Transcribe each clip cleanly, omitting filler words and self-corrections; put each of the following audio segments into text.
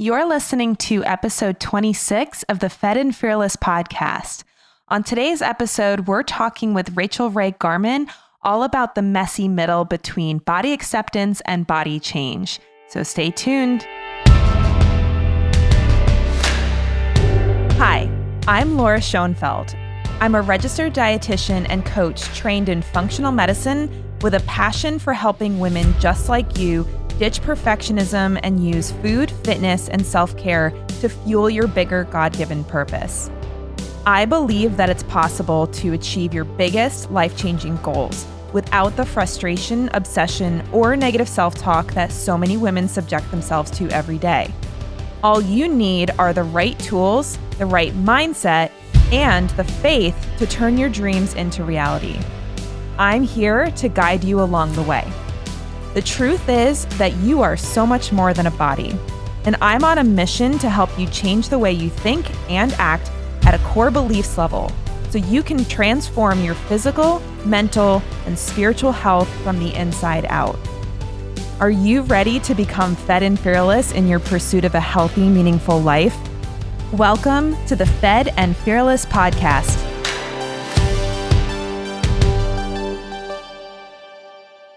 You're listening to episode 26 of the Fed and Fearless podcast. On today's episode, we're talking with Rachel Rae Garmon all about the messy middle between body acceptance and body change. So stay tuned. Hi, I'm Laura Schoenfeld. I'm a registered dietitian and coach trained in functional medicine with a passion for helping women just like you ditch perfectionism and use food, fitness, and self-care to fuel your bigger God-given purpose. I believe that it's possible to achieve your biggest life-changing goals without the frustration, obsession, or negative self-talk that so many women subject themselves to every day. All you need are the right tools, the right mindset, and the faith to turn your dreams into reality. I'm here to guide you along the way. The truth is that you are so much more than a body, and I'm on a mission to help you change the way you think and act at a core beliefs level so you can transform your physical, mental, and spiritual health from the inside out. Are you ready to become fed and fearless in your pursuit of a healthy, meaningful life? Welcome to the Fed and Fearless podcast.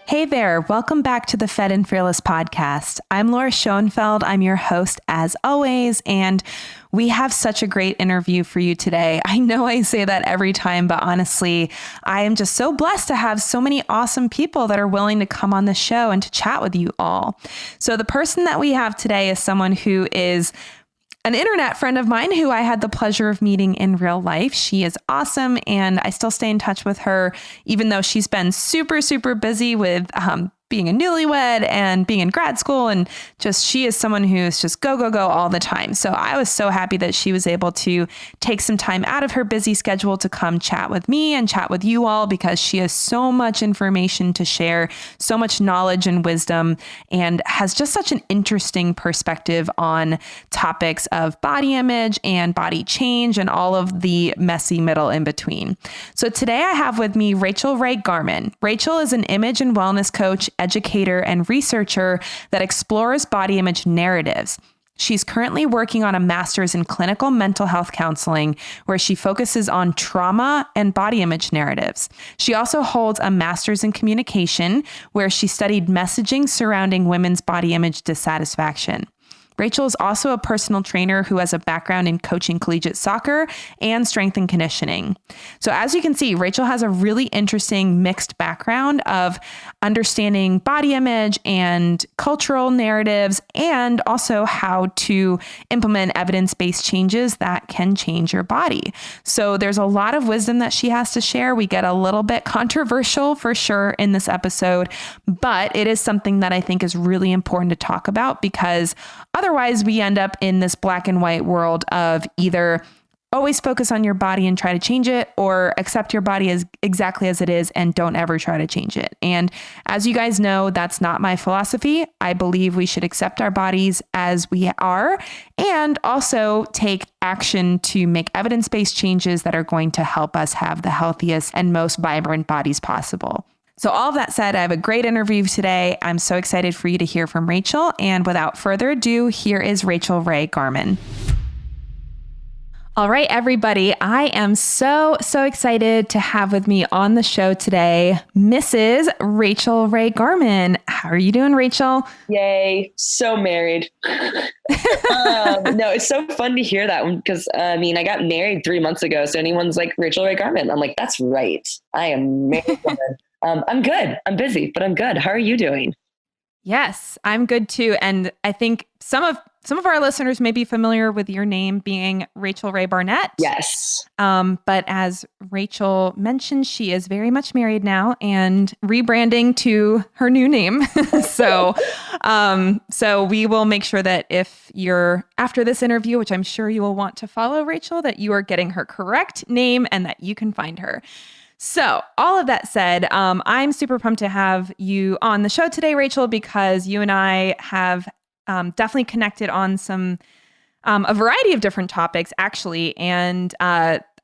Hey there, welcome back to the Fed and Fearless podcast. I'm Laura Schoenfeld. I'm your host as always, and we have such a great interview for you today. I know I say that every time, but honestly, I am just so blessed to have so many awesome people that are willing to come on the show and to chat with you all. So the person that we have today is someone who is an internet friend of mine who I had the pleasure of meeting in real life. She is awesome, and I still stay in touch with her, even though she's been super, super busy with being a newlywed and being in grad school. And just, she is someone who's just go, go, go all the time. So I was so happy that she was able to take some time out of her busy schedule to come chat with me and chat with you all, because she has so much information to share, so much knowledge and wisdom, and has just such an interesting perspective on topics of body image and body change and all of the messy middle in between. So today I have with me Rachel Rae Garmon. Rachel is an image and wellness coach, educator, and researcher that explores body image narratives. She's currently working on a master's in clinical mental health counseling, where she focuses on trauma and body image narratives. She also holds a master's in communication, where she studied messaging surrounding women's body image dissatisfaction. Rachel is also a personal trainer who has a background in coaching collegiate soccer and strength and conditioning. So as you can see, Rachel has a really interesting mixed background of understanding body image and cultural narratives, and also how to implement evidence-based changes that can change your body. So there's a lot of wisdom that she has to share. We get a little bit controversial for sure in this episode, but it is something that I think is really important to talk about, because otherwise, we end up in this black and white world of either always focus on your body and try to change it, or accept your body as exactly as it is and don't ever try to change it. And as you guys know, that's not my philosophy. I believe we should accept our bodies as we are, and also take action to make evidence-based changes that are going to help us have the healthiest and most vibrant bodies possible. So all of that said, I have a great interview today. I'm so excited for you to hear from Rachel. And without further ado, here is Rachel Rae Garmon. All right, everybody. I am so excited to have with me on the show today, Mrs. Rachel Rae Garmon. How are you doing, Rachel? Yay. So married. No, it's so fun to hear that one, because I got married 3 months ago. So anyone's like, Rachel Rae Garmon, I'm like, that's right. I am married. I'm good. I'm busy, but I'm good. How are you doing? Yes, I'm good too. And I think some of our listeners may be familiar with your name being Rachel Rae Barnett. Yes. But as Rachel mentioned, she is very much married now and rebranding to her new name. So we will make sure that if you're after this interview, which I'm sure you will want to follow Rachel, that you are getting her correct name and that you can find her. So all of that said, I'm super pumped to have you on the show today, Rachel, because you and I have definitely connected on a variety of different topics, actually. And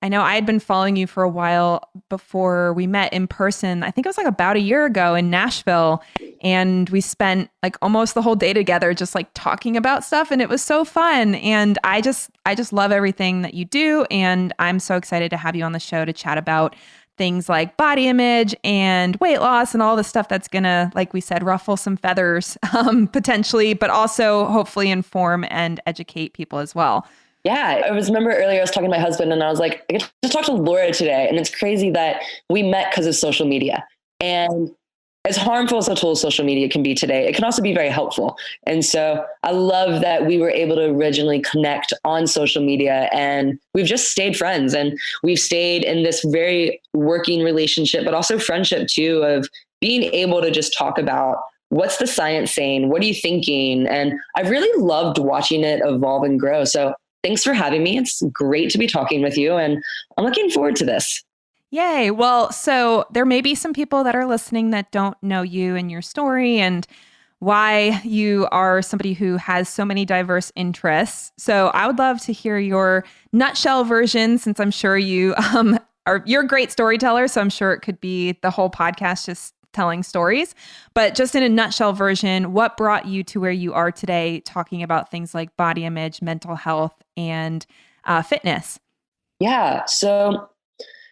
I know I had been following you for a while before we met in person. I think it was like about a year ago in Nashville. And we spent like almost the whole day together, just like talking about stuff. And it was so fun. And I just love everything that you do. And I'm so excited to have you on the show to chat about things like body image and weight loss and all the stuff that's gonna, like we said, ruffle some feathers potentially, but also hopefully inform and educate people as well. Yeah, remember earlier I was talking to my husband and I was like, I get to talk to Laura today. And it's crazy that we met because of social media. And as harmful as a tool social media can be today, it can also be very helpful. And so I love that we were able to originally connect on social media, and we've just stayed friends, and we've stayed in this very working relationship, but also friendship too, of being able to just talk about what's the science saying? What are you thinking? And I've really loved watching it evolve and grow. So thanks for having me. It's great to be talking with you, and I'm looking forward to this. Yay. Well, so there may be some people that are listening that don't know you and your story and why you are somebody who has so many diverse interests. So I would love to hear your nutshell version, since I'm sure you're a great storyteller. So I'm sure it could be the whole podcast just telling stories. But just in a nutshell version, what brought you to where you are today, talking about things like body image, mental health, and fitness? Yeah. So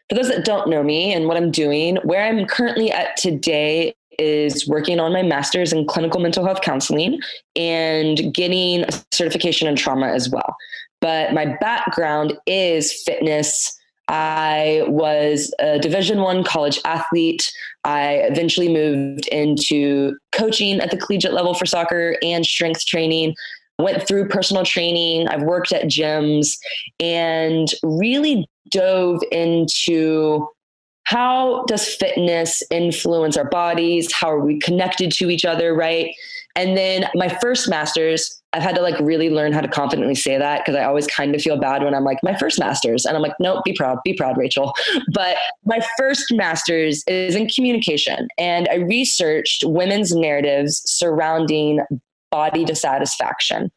for those that don't know me and what I'm doing, where I'm currently at today is working on my master's in clinical mental health counseling and getting a certification in trauma as well. But my background is fitness. I was a Division I college athlete. I eventually moved into coaching at the collegiate level for soccer and strength training. Went through personal training. I've worked at gyms and really dove into how does fitness influence our bodies? How are we connected to each other, right? And then my first master's, I've had to like really learn how to confidently say that, because I always kind of feel bad when I'm like, my first master's. And I'm like, no, be proud, Rachel. But my first master's is in communication. And I researched women's narratives surrounding body dissatisfaction.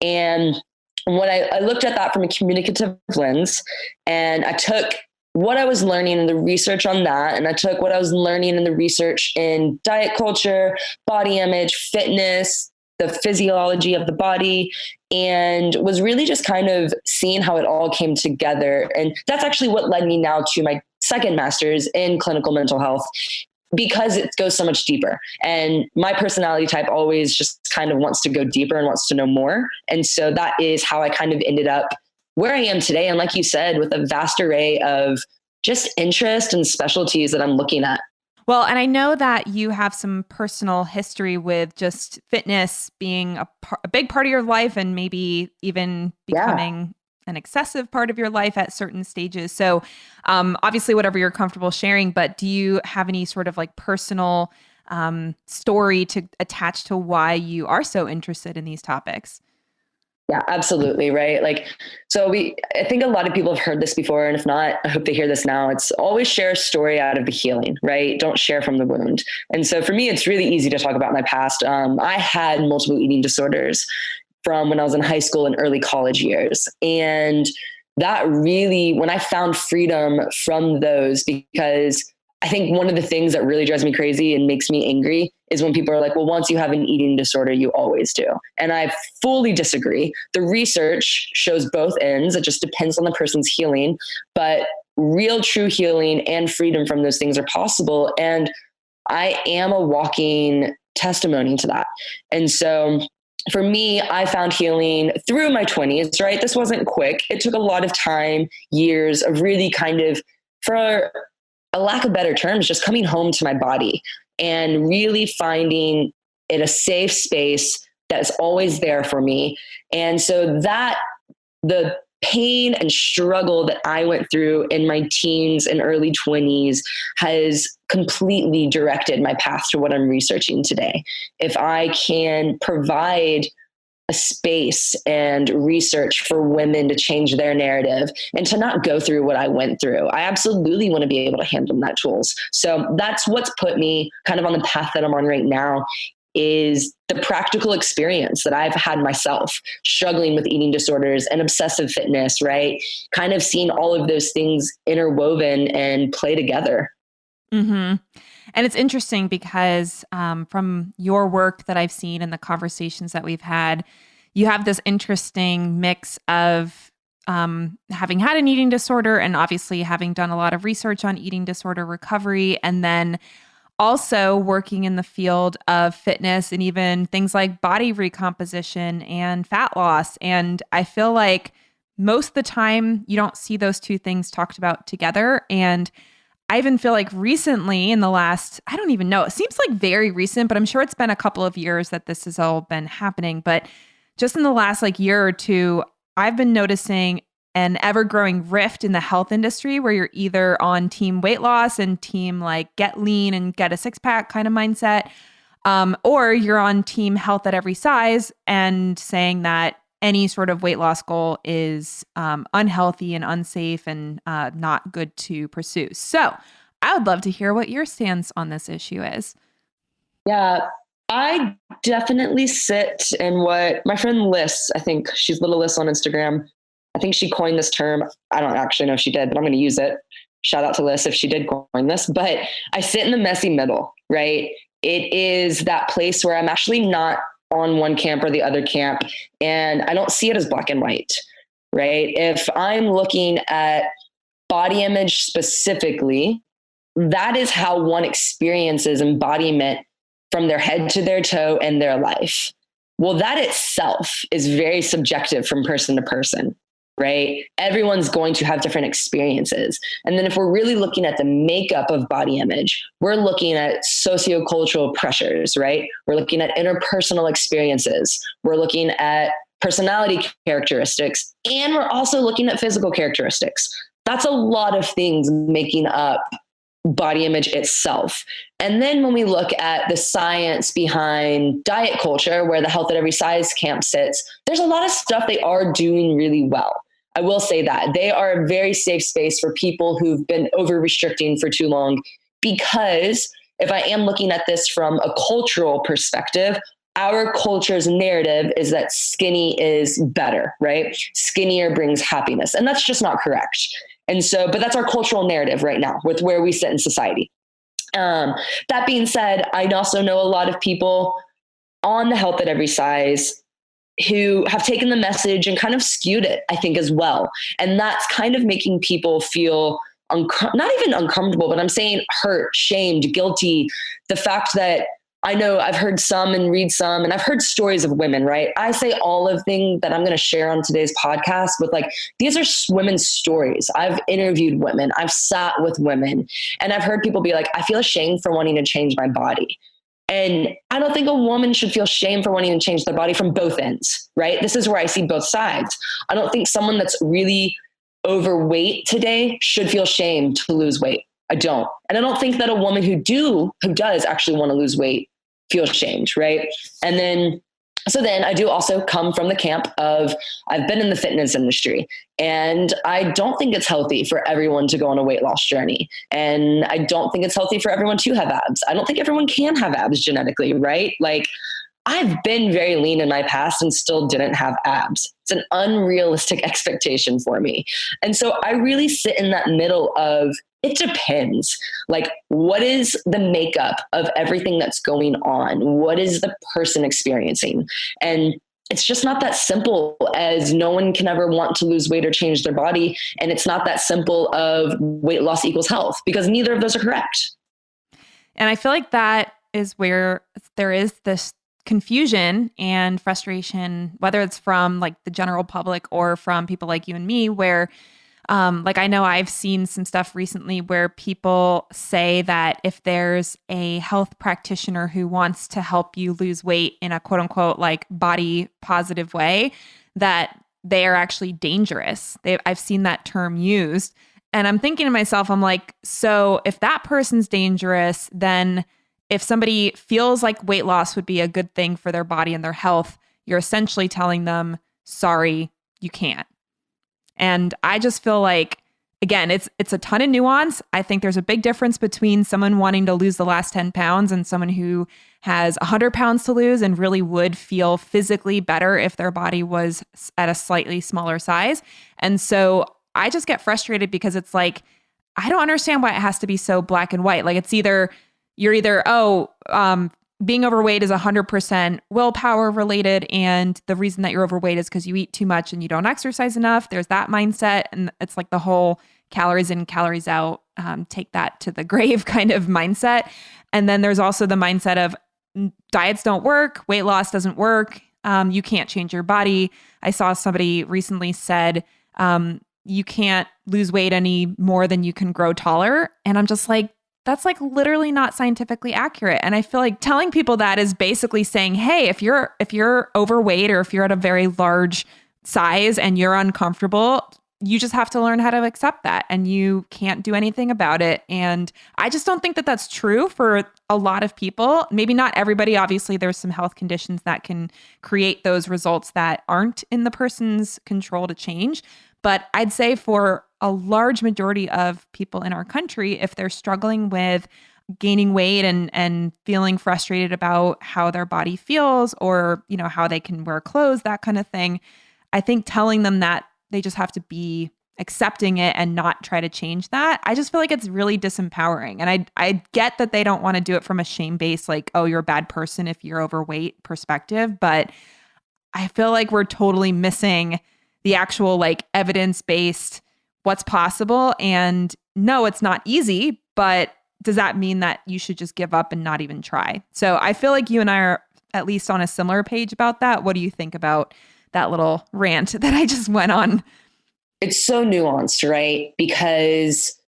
And when I looked at that from a communicative lens, and I took what I was learning in the research on that, and I took what I was learning in the research in diet culture, body image, fitness, the physiology of the body, and was really just kind of seeing how it all came together. And that's actually what led me now to my second master's in clinical mental health, because it goes so much deeper. And my personality type always just kind of wants to go deeper and wants to know more. And so that is how I kind of ended up where I am today. And like you said, with a vast array of just interest and specialties that I'm looking at. Well, and I know that you have some personal history with just fitness being a big part of your life, and maybe even becoming an excessive part of your life at certain stages. So obviously whatever you're comfortable sharing, but do you have any sort of like personal story to attach to why you are so interested in these topics? Yeah, absolutely. Right. Like, so I think a lot of people have heard this before, and if not, I hope they hear this now. It's always share a story out of the healing, right? Don't share from the wound. And so for me, it's really easy to talk about my past. I had multiple eating disorders from when I was in high school and early college years. And that really, when I found freedom from those, because I think one of the things that really drives me crazy and makes me angry is when people are like, well, once you have an eating disorder, you always do. And I fully disagree. The research shows both ends. It just depends on the person's healing, but real true healing and freedom from those things are possible. And I am a walking testimony to that. And so for me, I found healing through my 20s, right? This wasn't quick. It took a lot of time, years of really kind of, for a lack of better terms, just coming home to my body and really finding it a safe space that's always there for me. And so that the pain and struggle that I went through in my teens and early 20s has completely directed my path to what I'm researching today. If I can provide a space and research for women to change their narrative and to not go through what I went through, I absolutely want to be able to hand them that tools. So that's what's put me kind of on the path that I'm on right now. is the practical experience that I've had myself struggling with eating disorders and obsessive fitness, right? Kind of seeing all of those things interwoven and play together. Mm-hmm. And it's interesting because from your work that I've seen and the conversations that we've had, you have this interesting mix of having had an eating disorder and obviously having done a lot of research on eating disorder recovery, and then also working in the field of fitness and even things like body recomposition and fat loss. And I feel like most of the time you don't see those two things talked about together. And I even feel like recently in the last, I don't even know, it seems like very recent, but I'm sure it's been a couple of years that this has all been happening. But just in the last like year or two, I've been noticing an ever-growing rift in the health industry where you're either on team weight loss and team like get lean and get a six-pack kind of mindset, or you're on team health at every size and saying that any sort of weight loss goal is unhealthy and unsafe and not good to pursue. So I would love to hear what your stance on this issue is. Yeah, I definitely sit in what my friend Liz, I think she's Little Liz on Instagram. I think she coined this term. I don't actually know if she did, but I'm going to use it. Shout out to Liz if she did coin this, but I sit in the messy middle, right? It is that place where I'm actually not on one camp or the other camp, and I don't see it as black and white, right? If I'm looking at body image specifically, that is how one experiences embodiment from their head to their toe in their life. Well, that itself is very subjective from person to person, right? Everyone's going to have different experiences. And then if we're really looking at the makeup of body image, we're looking at sociocultural pressures, right? We're looking at interpersonal experiences. We're looking at personality characteristics, and we're also looking at physical characteristics. That's a lot of things making up body image itself. And then when we look at the science behind diet culture, where the health at every size camp sits, there's a lot of stuff they are doing really well. I will say that they are a very safe space for people who've been over restricting for too long, because if I am looking at this from a cultural perspective, our culture's narrative is that skinny is better, right? Skinnier brings happiness. And that's just not correct. And so, but that's our cultural narrative right now with where we sit in society. That being said, I also know a lot of people on the health at every size who have taken the message and kind of skewed it, I think, as well. And that's kind of making people feel not even uncomfortable, but I'm saying hurt, shamed, guilty. The fact that I know I've heard some and read some, and I've heard stories of women, right? I say all of things that I'm going to share on today's podcast with like, these are women's stories. I've interviewed women. I've sat with women, and I've heard people be like, I feel ashamed for wanting to change my body. And I don't think a woman should feel shame for wanting to change their body from both ends, right? This is where I see both sides. I don't think someone that's really overweight today should feel shame to lose weight. I don't. And I don't think that a woman who does actually want to lose weight feel shamed, right? And then I do also come from the camp of, I've been in the fitness industry, and I don't think it's healthy for everyone to go on a weight loss journey. And I don't think it's healthy for everyone to have abs. I don't think everyone can have abs genetically, right? Like, I've been very lean in my past and still didn't have abs. It's an unrealistic expectation for me. And so I really sit in that middle of, it depends. Like, what is the makeup of everything that's going on? What is the person experiencing? And it's just not that simple as no one can ever want to lose weight or change their body. And it's not that simple of weight loss equals health, because neither of those are correct. And I feel like that is where there is this confusion and frustration, whether it's from like the general public or from people like you and me, where like I know I've seen some stuff recently where people say that if there's a health practitioner who wants to help you lose weight in a quote unquote like body positive way, that they are actually dangerous. I've seen that term used. And I'm thinking to myself, I'm like, so if that person's dangerous, then if somebody feels like weight loss would be a good thing for their body and their health, you're essentially telling them, sorry, you can't. And I just feel like again, it's a ton of nuance. I think there's a big difference between someone wanting to lose the last 10 pounds and someone who has 100 pounds to lose and really would feel physically better if their body was at a slightly smaller size. And so I just get frustrated because it's like, I don't understand why it has to be so black and white. Like it's either, you're either, being overweight is 100% willpower related. And the reason that you're overweight is because you eat too much and you don't exercise enough. There's that mindset. And it's like the whole calories in, calories out, take that to the grave kind of mindset. And then there's also the mindset of diets don't work, weight loss doesn't work. You can't change your body. I saw somebody recently said, you can't lose weight any more than you can grow taller. And I'm just like, that's like literally not scientifically accurate. And I feel like telling people that is basically saying, hey, if you're overweight or if you're at a very large size and you're uncomfortable, you just have to learn how to accept that and you can't do anything about it. And I just don't think that that's true for a lot of people. Maybe not everybody. Obviously, there's some health conditions that can create those results that aren't in the person's control to change. But I'd say for a large majority of people in our country, if they're struggling with gaining weight and feeling frustrated about how their body feels or, you know, how they can wear clothes, that kind of thing, I think telling them that they just have to be accepting it and not try to change that. I just feel like it's really disempowering. And I get that they don't want to do it from a shame-based, like, oh, you're a bad person if you're overweight perspective. But I feel like we're totally missing the actual like evidence-based what's possible. And no, it's not easy, but does that mean that you should just give up and not even try? So I feel like you and I are at least on a similar page about that. What do you think about that little rant that I just went on? It's so nuanced, right? Because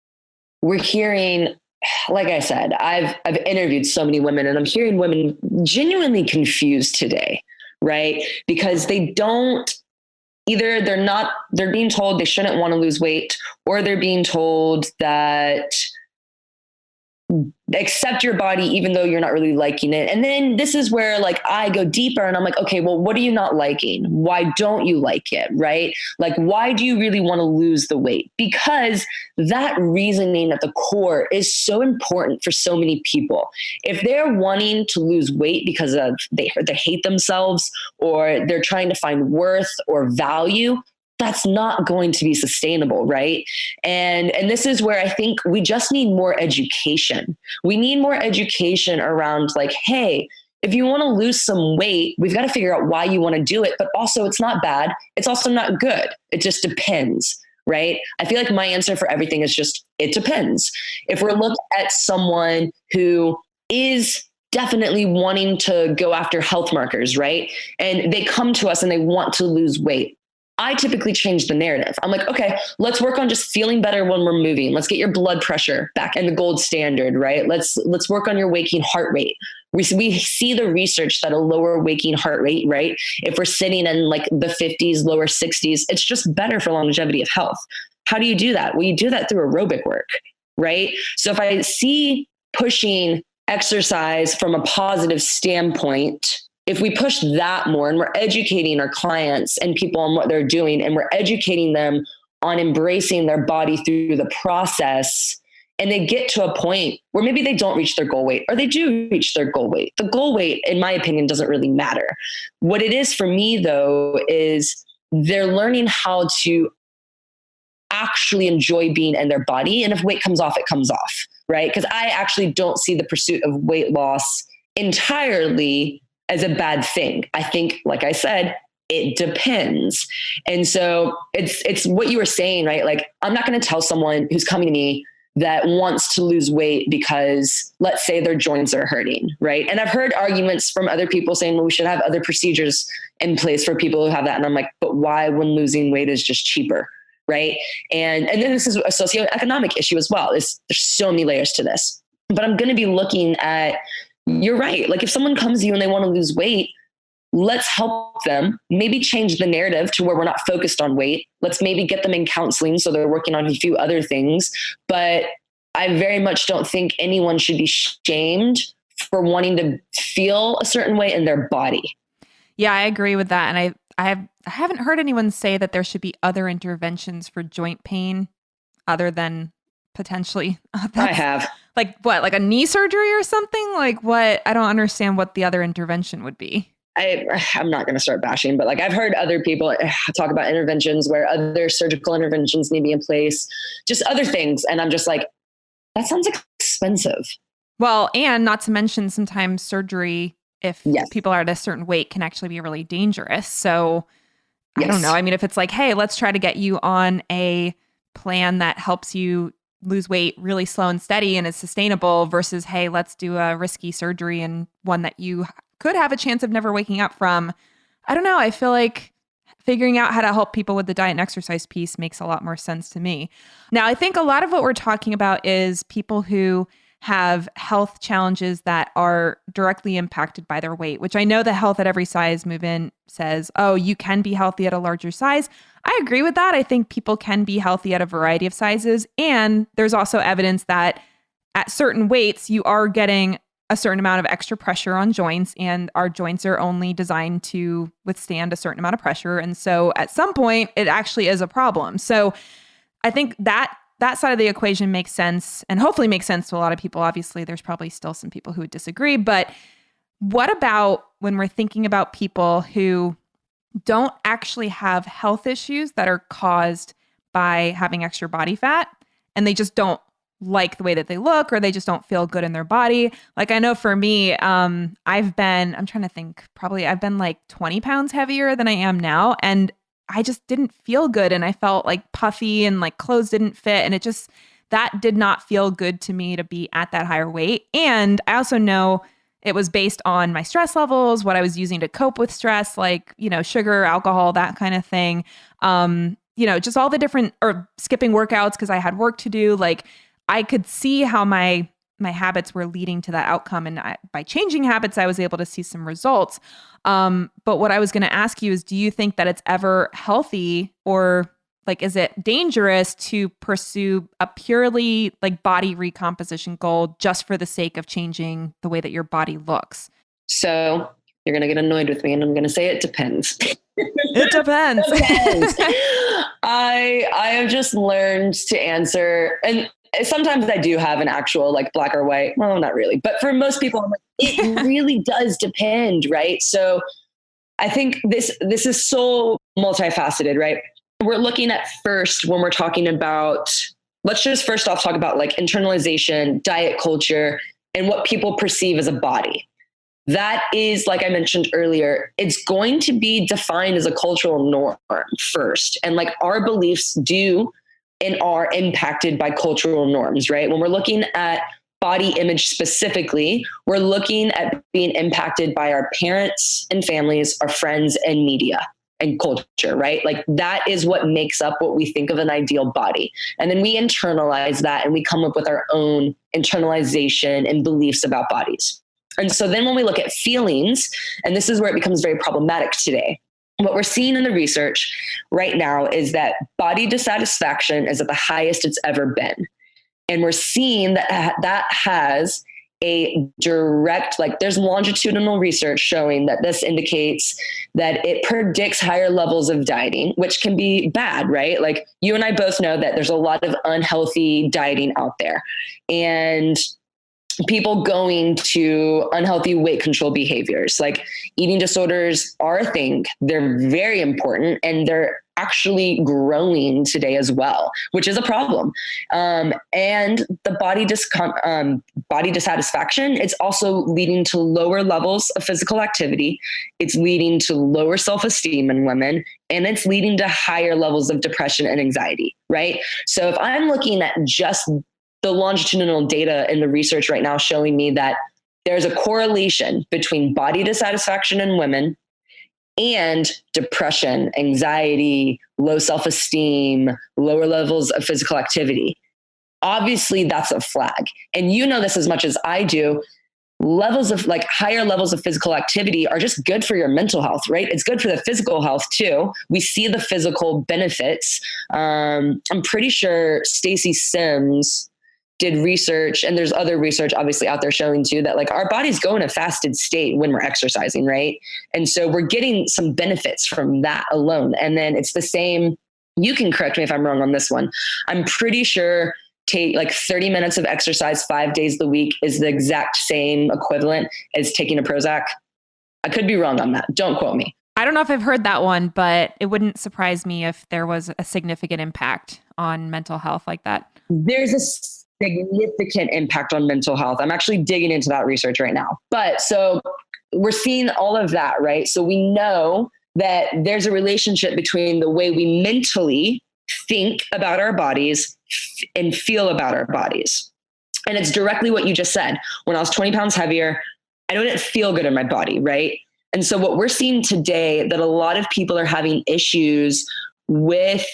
we're hearing, like I said, I've interviewed so many women and I'm hearing women genuinely confused today, right? Because they don't, either they're being told they shouldn't want to lose weight, or they're being told that accept your body even though you're not really liking it. And then this is where like I go deeper and I'm like, okay, well, what are you not liking? Why don't you like it? Right? Like, why do you really want to lose the weight? Because that reasoning at the core is so important for so many people. If they're wanting to lose weight because of they hate themselves or they're trying to find worth or value, that's not going to be sustainable, right? And this is where I think we just need more education. We need more education around like, hey, if you want to lose some weight, we've got to figure out why you want to do it, but also it's not bad. It's also not good. It just depends, right? I feel like my answer for everything is just, it depends. If we're looking at someone who is definitely wanting to go after health markers, right? And they come to us and they want to lose weight, I typically change the narrative. I'm like, okay, let's work on just feeling better when we're moving. Let's get your blood pressure back in the gold standard, right? Let's work on your waking heart rate. We see the research that a lower waking heart rate, right? If we're sitting in like the 50s, lower 60s, it's just better for longevity of health. How do you do that? Well, you do that through aerobic work, right? So if I see pushing exercise from a positive standpoint, if we push that more and we're educating our clients and people on what they're doing, and we're educating them on embracing their body through the process, and they get to a point where maybe they don't reach their goal weight or they do reach their goal weight. The goal weight, in my opinion, doesn't really matter. What it is for me, though, is they're learning how to actually enjoy being in their body. And if weight comes off, it comes off, right? Because I actually don't see the pursuit of weight loss entirely as a bad thing. I think, like I said, it depends. And so it's what you were saying, right? Like, I'm not going to tell someone who's coming to me that wants to lose weight because, let's say, their joints are hurting, right? And I've heard arguments from other people saying, well, we should have other procedures in place for people who have that. And I'm like, but why, when losing weight is just cheaper, right? And then this is a socioeconomic issue as well. There's so many layers to this. But I'm going to be looking at, you're right. Like, if someone comes to you and they want to lose weight, let's help them maybe change the narrative to where we're not focused on weight. Let's maybe get them in counseling so they're working on a few other things. But I very much don't think anyone should be shamed for wanting to feel a certain way in their body. Yeah, I agree with that. And I haven't heard anyone say that there should be other interventions for joint pain. other than potentially I have. like what, like a knee surgery or something? Like what? I don't understand what the other intervention would be. I'm not going to start bashing, but like I've heard other people talk about interventions where other surgical interventions need to be in place, just other things. And I'm just like, that sounds expensive. Well, and not to mention sometimes surgery, if Yes. people are at a certain weight, can actually be really dangerous. So Yes. I don't know. I mean, if it's like, hey, let's try to get you on a plan that helps you lose weight really slow and steady and is sustainable versus, hey, let's do a risky surgery and one that you could have a chance of never waking up from. I don't know. I feel like figuring out how to help people with the diet and exercise piece makes a lot more sense to me. Now, I think a lot of what we're talking about is people who have health challenges that are directly impacted by their weight, which I know the Health at Every Size movement says, oh, you can be healthy at a larger size. I agree with that. I think people can be healthy at a variety of sizes. And there's also evidence that at certain weights, you are getting a certain amount of extra pressure on joints, and our joints are only designed to withstand a certain amount of pressure. And so at some point, it actually is a problem. So I think that side of the equation makes sense and hopefully makes sense to a lot of people. Obviously, there's probably still some people who would disagree. But what about when we're thinking about people who don't actually have health issues that are caused by having extra body fat and they just don't like the way that they look or they just don't feel good in their body? Like I know for me, I'm trying to think, probably I've been like 20 pounds heavier than I am now. And I just didn't feel good. And I felt like puffy and like clothes didn't fit. And that did not feel good to me to be at that higher weight. And I also know it was based on my stress levels, what I was using to cope with stress, like, sugar, alcohol, that kind of thing. Just all the different, or skipping workouts because I had work to do. Like I could see how my habits were leading to that outcome. And by changing habits, I was able to see some results. But what I was going to ask you is, do you think that it's ever healthy or like, is it dangerous to pursue a purely like body recomposition goal just for the sake of changing the way that your body looks? So you're going to get annoyed with me and I'm going to say it depends. It depends. I have just learned to answer, and sometimes I do have an actual like black or white. Well, not really, but for most people, I'm like, it really does depend, right? So I think this is so multifaceted, right? We're looking at first when we're talking about, let's just first off talk about like internalization, diet culture, and what people perceive as a body. That is, like I mentioned earlier, it's going to be defined as a cultural norm first. And like our beliefs do and are impacted by cultural norms, right? When we're looking at body image specifically, we're looking at being impacted by our parents and families, our friends and media and culture, right? Like that is what makes up what we think of an ideal body. And then we internalize that and we come up with our own internalization and beliefs about bodies. And so then when we look at feelings, and this is where it becomes very problematic today, what we're seeing in the research right now is that body dissatisfaction is at the highest it's ever been. And we're seeing that that has a direct, like there's longitudinal research showing that this indicates that it predicts higher levels of dieting, which can be bad, right? Like you and I both know that there's a lot of unhealthy dieting out there. And people going to unhealthy weight control behaviors, like eating disorders are a thing. They're very important and they're actually growing today as well, which is a problem. And the body dissatisfaction, it's also leading to lower levels of physical activity. It's leading to lower self-esteem in women, and it's leading to higher levels of depression and anxiety, right? So if I'm looking at just the longitudinal data in the research right now showing me that there's a correlation between body dissatisfaction in women and depression, anxiety, low self-esteem, lower levels of physical activity. Obviously, that's a flag. And you know this as much as I do. Levels of like higher levels of physical activity are just good for your mental health, right? It's good for the physical health too. We see the physical benefits. I'm pretty sure Stacy Sims did research, and there's other research obviously out there showing too that like our bodies go in a fasted state when we're exercising, right? And so we're getting some benefits from that alone. And then it's the same you can correct me if I'm wrong on this one. I'm pretty sure take like 30 minutes of exercise 5 days a week is the exact same equivalent as taking a Prozac. I could be wrong on that. Don't quote me. I don't know if I've heard that one, but it wouldn't surprise me if there was a significant impact on mental health like that. There's a significant impact on mental health. I'm actually digging into that research right now. But so we're seeing all of that, right? So we know that there's a relationship between the way we mentally think about our bodies and feel about our bodies. And it's directly what you just said. When I was 20 pounds heavier, I didn't feel good in my body, right? And so what we're seeing today, that a lot of people are having issues with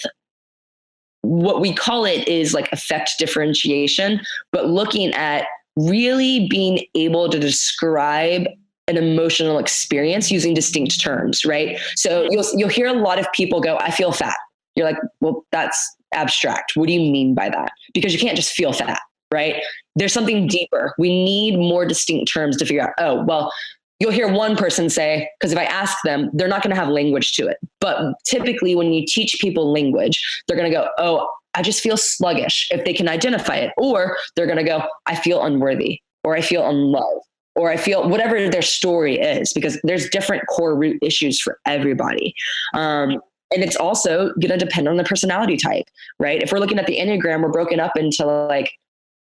what we call it is like affect differentiation, but looking at really being able to describe an emotional experience using distinct terms, right? So you'll hear a lot of people go, I feel fat. You're like, well, that's abstract. What do you mean by that? Because you can't just feel fat, right? There's something deeper. We need more distinct terms to figure out, oh, well, you'll hear one person say, because if I ask them, they're not going to have language to it. But typically when you teach people language, they're going to go, oh, I just feel sluggish, if they can identify it. Or they're going to go, I feel unworthy, or I feel unloved, or I feel whatever their story is, because there's different core root issues for everybody. And it's also going to depend on the personality type, right? If we're looking at the Enneagram, we're broken up into like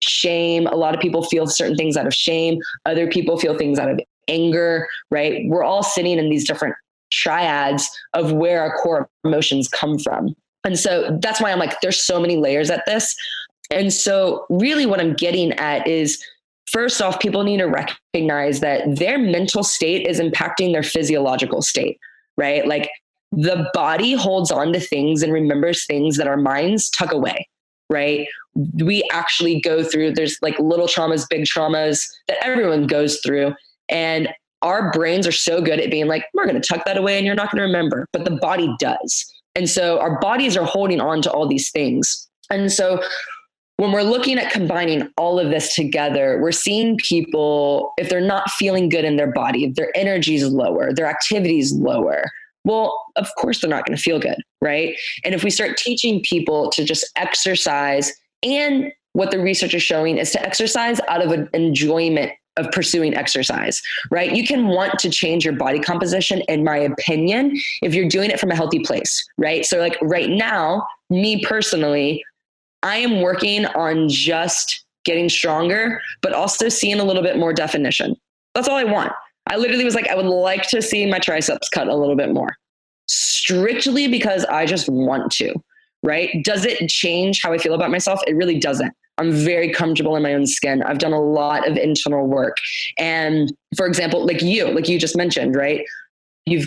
shame. A lot of people feel certain things out of shame. Other people feel things out of anger, right? We're all sitting in these different triads of where our core emotions come from. And so that's why I'm like, there's so many layers at this. And so really what I'm getting at is, first off, people need to recognize that their mental state is impacting their physiological state, right? Like the body holds on to things and remembers things that our minds tuck away, right? We actually go through, there's like little traumas, big traumas that everyone goes through. And our brains are so good at being like, we're going to tuck that away and you're not going to remember, but the body does. And so our bodies are holding on to all these things. And so when we're looking at combining all of this together, we're seeing people, if they're not feeling good in their body, if their energy is lower, their activity is lower, well, of course they're not going to feel good, right? And if we start teaching people to just exercise, and what the research is showing is to exercise out of an enjoyment of pursuing exercise, right? You can want to change your body composition, in my opinion, if you're doing it from a healthy place, right? So like right now, me personally, I am working on just getting stronger, but also seeing a little bit more definition. That's all I want. I literally was like, I would like to see my triceps cut a little bit more, strictly because I just want to, right? Does it change how I feel about myself? It really doesn't. I'm very comfortable in my own skin. I've done a lot of internal work. And for example, like you just mentioned, right? You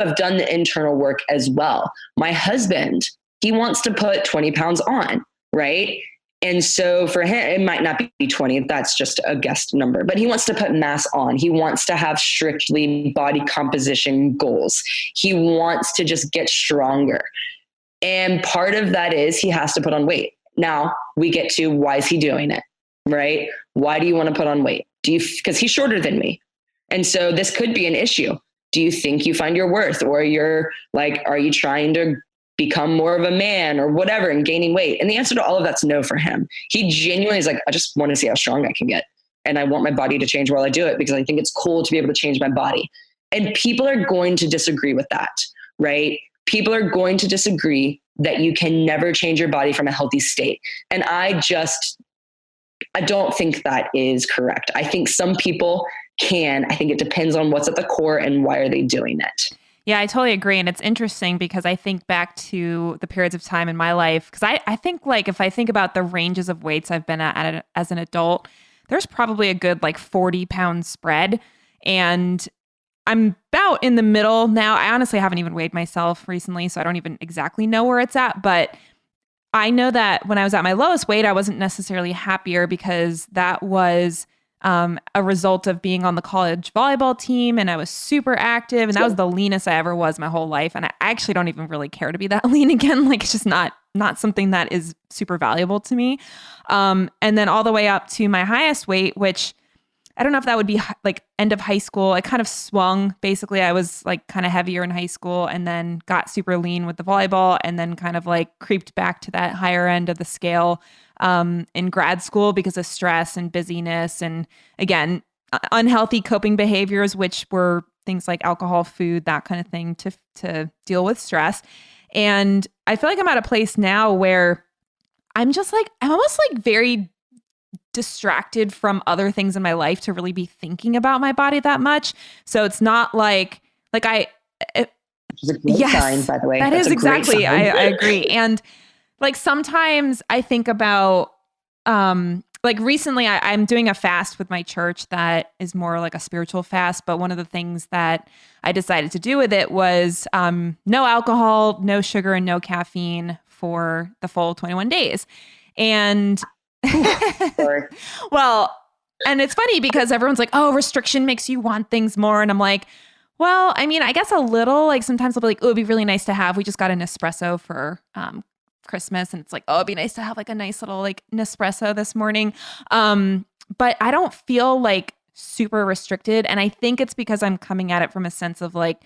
have done the internal work as well. My husband, he wants to put 20 pounds on, right? And so for him, it might not be 20. That's just a guessed number, but he wants to put mass on. He wants to have strictly body composition goals. He wants to just get stronger. And part of that is he has to put on weight. Now we get to, why is he doing it? Right? Why do you want to put on weight? Because he's shorter than me. And so this could be an issue. Do you think you find your worth, or you're like, are you trying to become more of a man or whatever and gaining weight? And the answer to all of that's no for him. He genuinely is like, I just want to see how strong I can get. And I want my body to change while I do it, because I think it's cool to be able to change my body. And people are going to disagree with that, right? People are going to disagree that you can never change your body from a healthy state. And I don't think that is correct. I think some people can. I think it depends on what's at the core and why are they doing it. Yeah, I totally agree. And it's interesting because I think back to the periods of time in my life, because I think like if I think about the ranges of weights I've been at as an adult, there's probably a good like 40-pound spread. And I'm about in the middle now. I honestly haven't even weighed myself recently, so I don't even exactly know where it's at. But I know that when I was at my lowest weight, I wasn't necessarily happier, because that was a result of being on the college volleyball team, and I was super active, and that was the leanest I ever was my whole life. And I actually don't even really care to be that lean again. Like, it's just not something that is super valuable to me. And then all the way up to my highest weight, which I don't know if that would be like end of high school. I kind of swung. Basically, I was like kind of heavier in high school and then got super lean with the volleyball and then kind of like creeped back to that higher end of the scale in grad school because of stress and busyness. And again, unhealthy coping behaviors, which were things like alcohol, food, that kind of thing to deal with stress. And I feel like I'm at a place now where I'm almost like very distracted from other things in my life to really be thinking about my body that much. So it's not like I, Which is a great sign, by the way. That That's is a great exactly. sign. I agree. And like sometimes I think about, like recently I'm doing a fast with my church that is more like a spiritual fast. But one of the things that I decided to do with it was no alcohol, no sugar, and no caffeine for the full 21 days. And well, and it's funny because everyone's like, oh, restriction makes you want things more. And I'm like, well, I mean, I guess a little, like sometimes I'll be like, oh, it'd be really nice to have, we just got an espresso for Christmas. And it's like, oh, it'd be nice to have like a nice little like Nespresso this morning. But I don't feel like super restricted. And I think it's because I'm coming at it from a sense of like,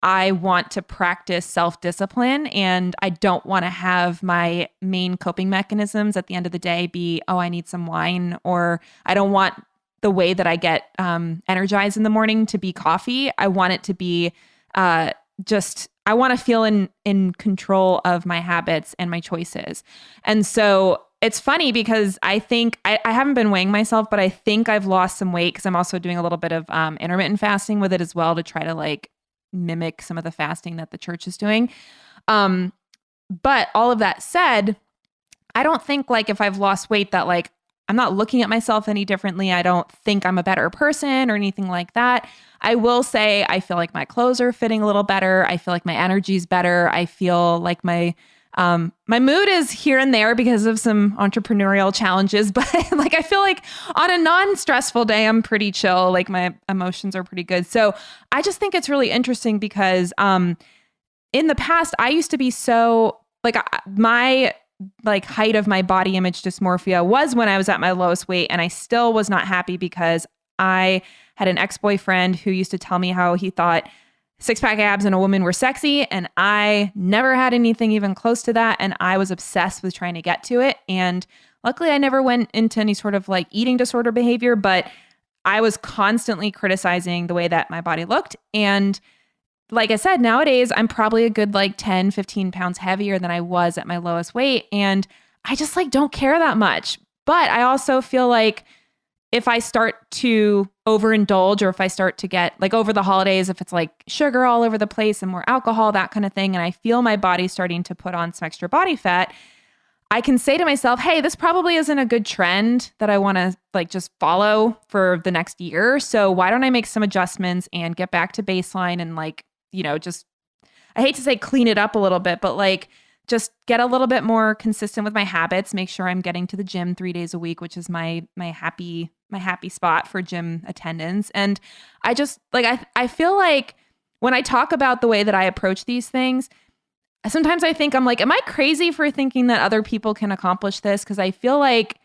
I want to practice self-discipline and I don't want to have my main coping mechanisms at the end of the day be, oh, I need some wine, or I don't want the way that I get energized in the morning to be coffee. I want it to be I want to feel in control of my habits and my choices. And so it's funny because I think I haven't been weighing myself, but I think I've lost some weight because I'm also doing a little bit of intermittent fasting with it as well to try to like mimic some of the fasting that the church is doing. But all of that said, I don't think like if I've lost weight that like I'm not looking at myself any differently. I don't think I'm a better person or anything like that. I will say I feel like my clothes are fitting a little better. I feel like my energy's better. I feel like my mood is here and there because of some entrepreneurial challenges, but like I feel like on a non-stressful day, I'm pretty chill. Like my emotions are pretty good. So I just think it's really interesting because in the past, I used to be so like my like height of my body image dysmorphia was when I was at my lowest weight, and I still was not happy because I had an ex-boyfriend who used to tell me how he thought six-pack abs in a woman were sexy, and I never had anything even close to that, and I was obsessed with trying to get to it. And luckily I never went into any sort of like eating disorder behavior, but I was constantly criticizing the way that my body looked. And like I said, nowadays I'm probably a good like 10, 15 pounds heavier than I was at my lowest weight, and I just like don't care that much. But I also feel like if I start to overindulge, or if I start to get like over the holidays, if it's like sugar all over the place and more alcohol, that kind of thing, and I feel my body starting to put on some extra body fat, I can say to myself, hey, this probably isn't a good trend that I want to like just follow for the next year. So why don't I make some adjustments and get back to baseline and like, you know, just, I hate to say clean it up a little bit, but like just get a little bit more consistent with my habits, make sure I'm getting to the gym 3 days a week, which is my happy spot for gym attendance. And I just like, I feel like when I talk about the way that I approach these things, sometimes I think I'm like, am I crazy for thinking that other people can accomplish this? Because I feel like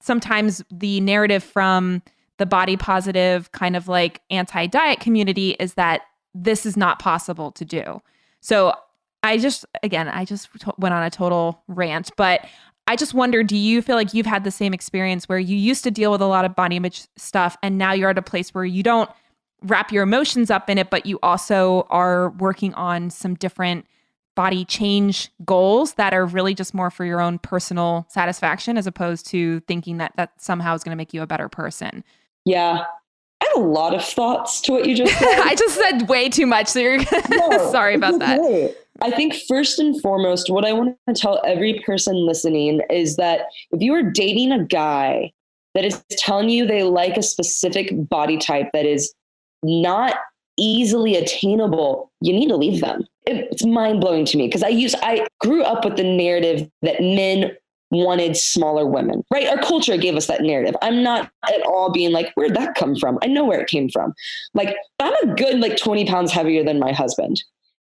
sometimes the narrative from the body positive kind of like anti-diet community is that this is not possible to do. So I just went on a total rant, but I just wonder, do you feel like you've had the same experience where you used to deal with a lot of body image stuff and now you're at a place where you don't wrap your emotions up in it, but you also are working on some different body change goals that are really just more for your own personal satisfaction as opposed to thinking that that somehow is going to make you a better person? Yeah. I have a lot of thoughts to what you just said. I just said way too much. So you're sorry about that. Okay. I think first and foremost, what I want to tell every person listening is that if you are dating a guy that is telling you they like a specific body type that is not easily attainable, you need to leave them. It's mind blowing to me because I grew up with the narrative that men wanted smaller women, right? Our culture gave us that narrative. I'm not at all being like, where'd that come from? I know where it came from. Like, I'm a good like 20 pounds heavier than my husband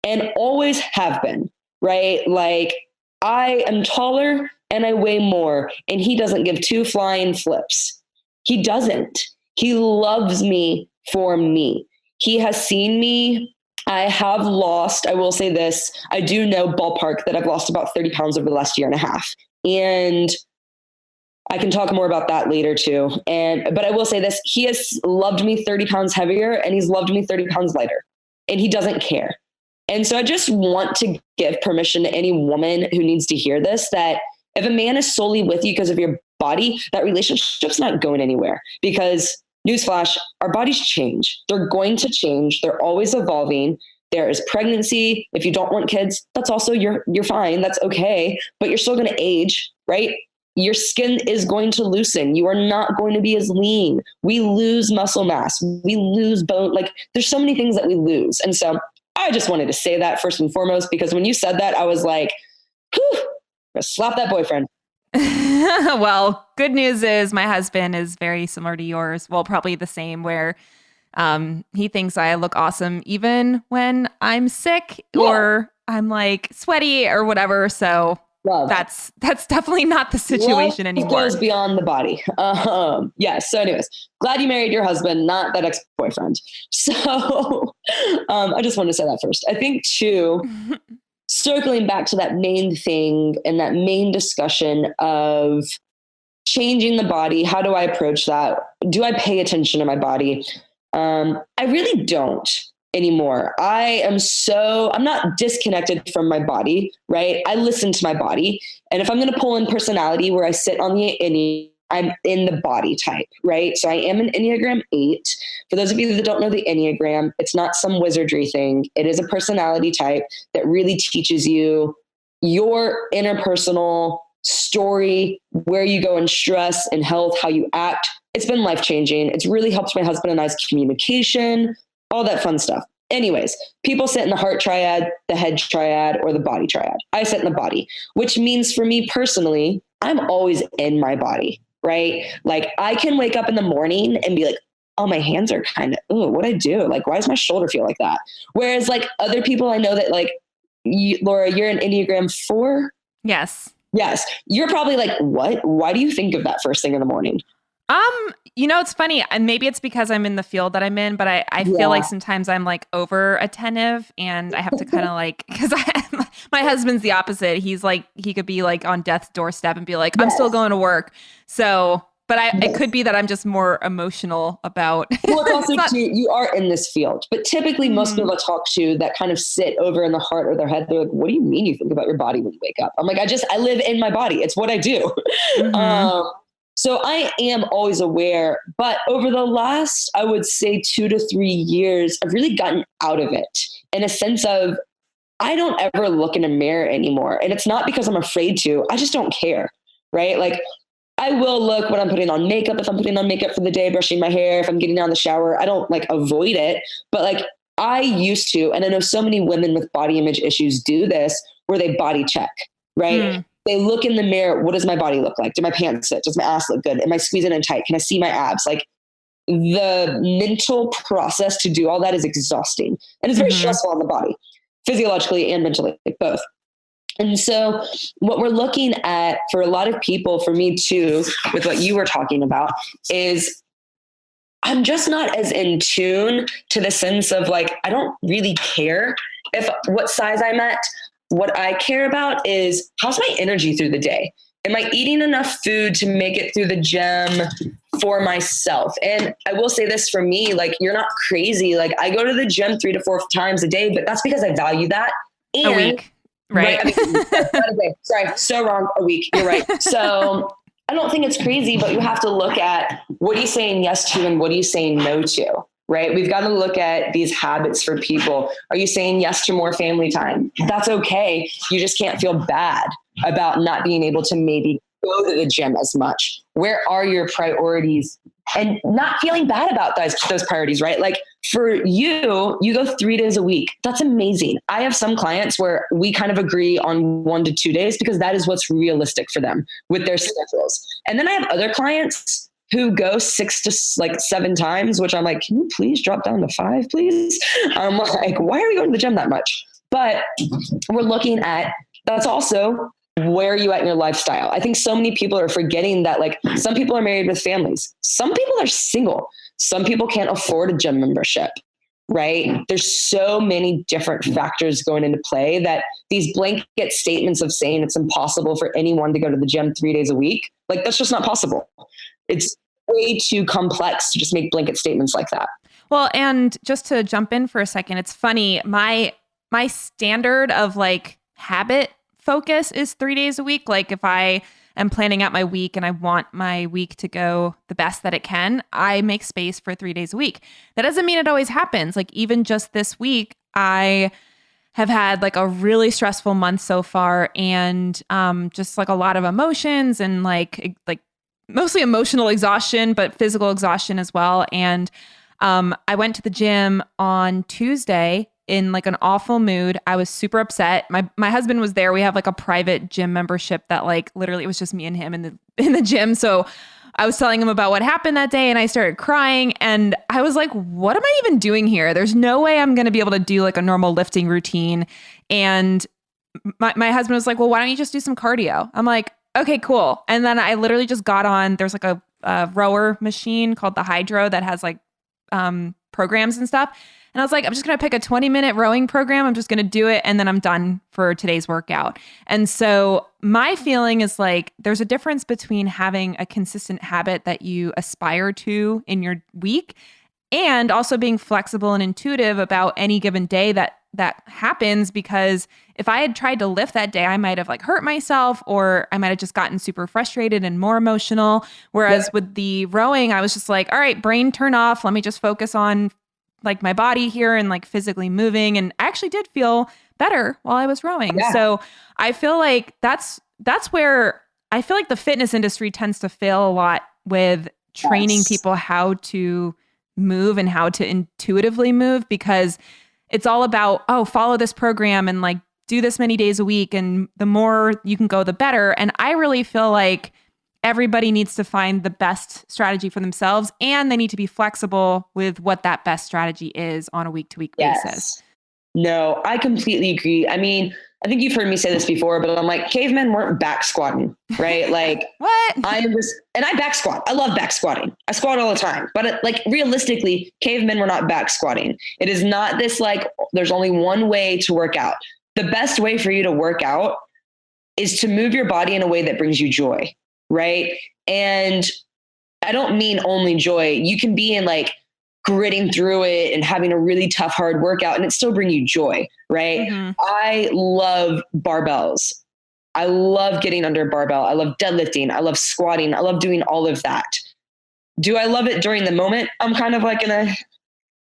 and always have been, right? Like, I am taller and I weigh more and he doesn't give two flying flips. He doesn't. He loves me for me. He has seen me. I have lost, I will say this, I do know ballpark that I've lost about 30 pounds over the last year and a half. And I can talk more about that later too. But I will say this, he has loved me 30 pounds heavier and he's loved me 30 pounds lighter, and he doesn't care. And so I just want to give permission to any woman who needs to hear this, that if a man is solely with you because of your body, that relationship's not going anywhere, because newsflash, our bodies change. They're going to change. They're always evolving. There is pregnancy. If you don't want kids, that's also, you're fine. That's okay. But you're still going to age, right? Your skin is going to loosen. You are not going to be as lean. We lose muscle mass. We lose bone. Like, there's so many things that we lose. And so I just wanted to say that first and foremost, because when you said that, I was like, whew, slap that boyfriend. Well, good news is my husband is very similar to yours. Well, probably the same, where he thinks I look awesome even when I'm sick or I'm like sweaty or whatever. So Love. That's definitely not the situation anymore. It goes beyond the body. Yes. So anyways, glad you married your husband, not that ex-boyfriend. So I just wanted to say that first. I think too, circling back to that main thing and that main discussion of changing the body, how do I approach that? Do I pay attention to my body? I really don't anymore. I'm not disconnected from my body, right? I listen to my body. And if I'm going to pull in personality where I sit on the I'm in the body type, right? So I am an Enneagram 8. For those of you that don't know the Enneagram, it's not some wizardry thing. It is a personality type that really teaches you your interpersonal story, where you go in stress and health, how you act. It's been life-changing. It's really helped my husband and I's communication, all that fun stuff. Anyways, people sit in the heart triad, the head triad, or the body triad. I sit in the body, which means for me personally, I'm always in my body, right? Like, I can wake up in the morning and be like, oh, my hands are kind of, oh, what'd I do? Like, why does my shoulder feel like that? Whereas like other people I know that, like, Laura, you're an Enneagram 4. Yes. You're probably like, what? Why do you think of that first thing in the morning? It's funny, and maybe it's because I'm in the field that I'm in, but I feel like sometimes I'm like over attentive, and I have to kind of like, because my husband's the opposite. He's like, he could be like on death's doorstep and be like, I'm still going to work. So, but it could be that I'm just more emotional about. Well, it's also you are in this field, but typically most people I talk to that kind of sit over in the heart or their head, they're like, what do you mean you think about your body when you wake up? I'm like, I live in my body. It's what I do. Mm-hmm. So I am always aware, but over the last, I would say 2 to 3 years, I've really gotten out of it in a sense of, I don't ever look in a mirror anymore. And it's not because I'm afraid to, I just don't care, right? Like, I will look when I'm putting on makeup, if I'm putting on makeup for the day, brushing my hair, if I'm getting out of the shower, I don't like avoid it. But like, I used to, and I know so many women with body image issues do this, where they body check, right? They look in the mirror. What does my body look like? Do my pants fit? Does my ass look good? Am I squeezing in tight? Can I see my abs? Like, the mental process to do all that is exhausting, and it's very stressful on the body, physiologically and mentally, like both. And so what we're looking at for a lot of people, for me too, with what you were talking about, is I'm just not as in tune to the sense of like, I don't really care if what size I'm at. What I care about is, how's my energy through the day? Am I eating enough food to make it through the gym for myself? And I will say this for me, like, you're not crazy. Like, I go to the gym 3 to 4 times a day, but that's because I value that. And, a week, right? I mean, not a day. Sorry, so wrong. A week. You're right. So I don't think it's crazy, but you have to look at, what are you saying yes to and what are you saying no to? Right? We've got to look at these habits for people. Are you saying yes to more family time? That's okay. You just can't feel bad about not being able to maybe go to the gym as much. Where are your priorities? And not feeling bad about those priorities, right? Like, for you go 3 days a week. That's amazing. I have some clients where we kind of agree on 1 to 2 days because that is what's realistic for them with their schedules. And then I have other clients who go 6 to 7 times, which I'm like, can you please drop down to 5, please? I'm like, why are we going to the gym that much? But we're looking at, that's also, where are you at in your lifestyle? I think so many people are forgetting that, like, some people are married with families. Some people are single. Some people can't afford a gym membership, right? There's so many different factors going into play that these blanket statements of saying it's impossible for anyone to go to the gym 3 days a week, like that's just not possible. It's way too complex to just make blanket statements like that. Well, and just to jump in for a second, it's funny. My standard of like habit focus is 3 days a week. Like if I am planning out my week and I want my week to go the best that it can, I make space for 3 days a week. That doesn't mean it always happens. Like even just this week, I have had like a really stressful month so far, and just like a lot of emotions and like mostly emotional exhaustion, but physical exhaustion as well. And I went to the gym on Tuesday in like an awful mood. I was super upset. My husband was there. We have like a private gym membership that like literally it was just me and him in the gym. So I was telling him about what happened that day and I started crying and I was like, what am I even doing here? There's no way I'm going to be able to do like a normal lifting routine. And my husband was like, well, why don't you just do some cardio? I'm like, okay, cool. And then I literally just got on, there's like a rower machine called the Hydro that has like programs and stuff. And I was like, I'm just going to pick a 20-minute rowing program. I'm just going to do it. And then I'm done for today's workout. And so my feeling is like, there's a difference between having a consistent habit that you aspire to in your week and also being flexible and intuitive about any given day that happens. Because if I had tried to lift that day, I might have like hurt myself, or I might have just gotten super frustrated and more emotional. Whereas with the rowing, I was just like, all right, brain turn off. Let me just focus on like my body here and like physically moving. And I actually did feel better while I was rowing. Yeah. So I feel like that's where I feel like the fitness industry tends to fail a lot with training people how to move and how to intuitively move, because it's all about, oh, follow this program and like do this many days a week. And the more you can go, the better. And I really feel like everybody needs to find the best strategy for themselves, and they need to be flexible with what that best strategy is on a week-to-week basis. No, I completely agree. I mean, I think you've heard me say this before, but I'm like, cavemen weren't back squatting, right? Like what? I back squat. I love back squatting. I squat all the time, but like realistically, cavemen were not back squatting. It is not this like, there's only one way to work out. The best way for you to work out is to move your body in a way that brings you joy. Right. And I don't mean only joy. You can be in like gritting through it and having a really tough, hard workout and it still bring you joy. Right. Mm-hmm. I love barbells. I love getting under a barbell. I love deadlifting. I love squatting. I love doing all of that. Do I love it during the moment? I'm kind of like in a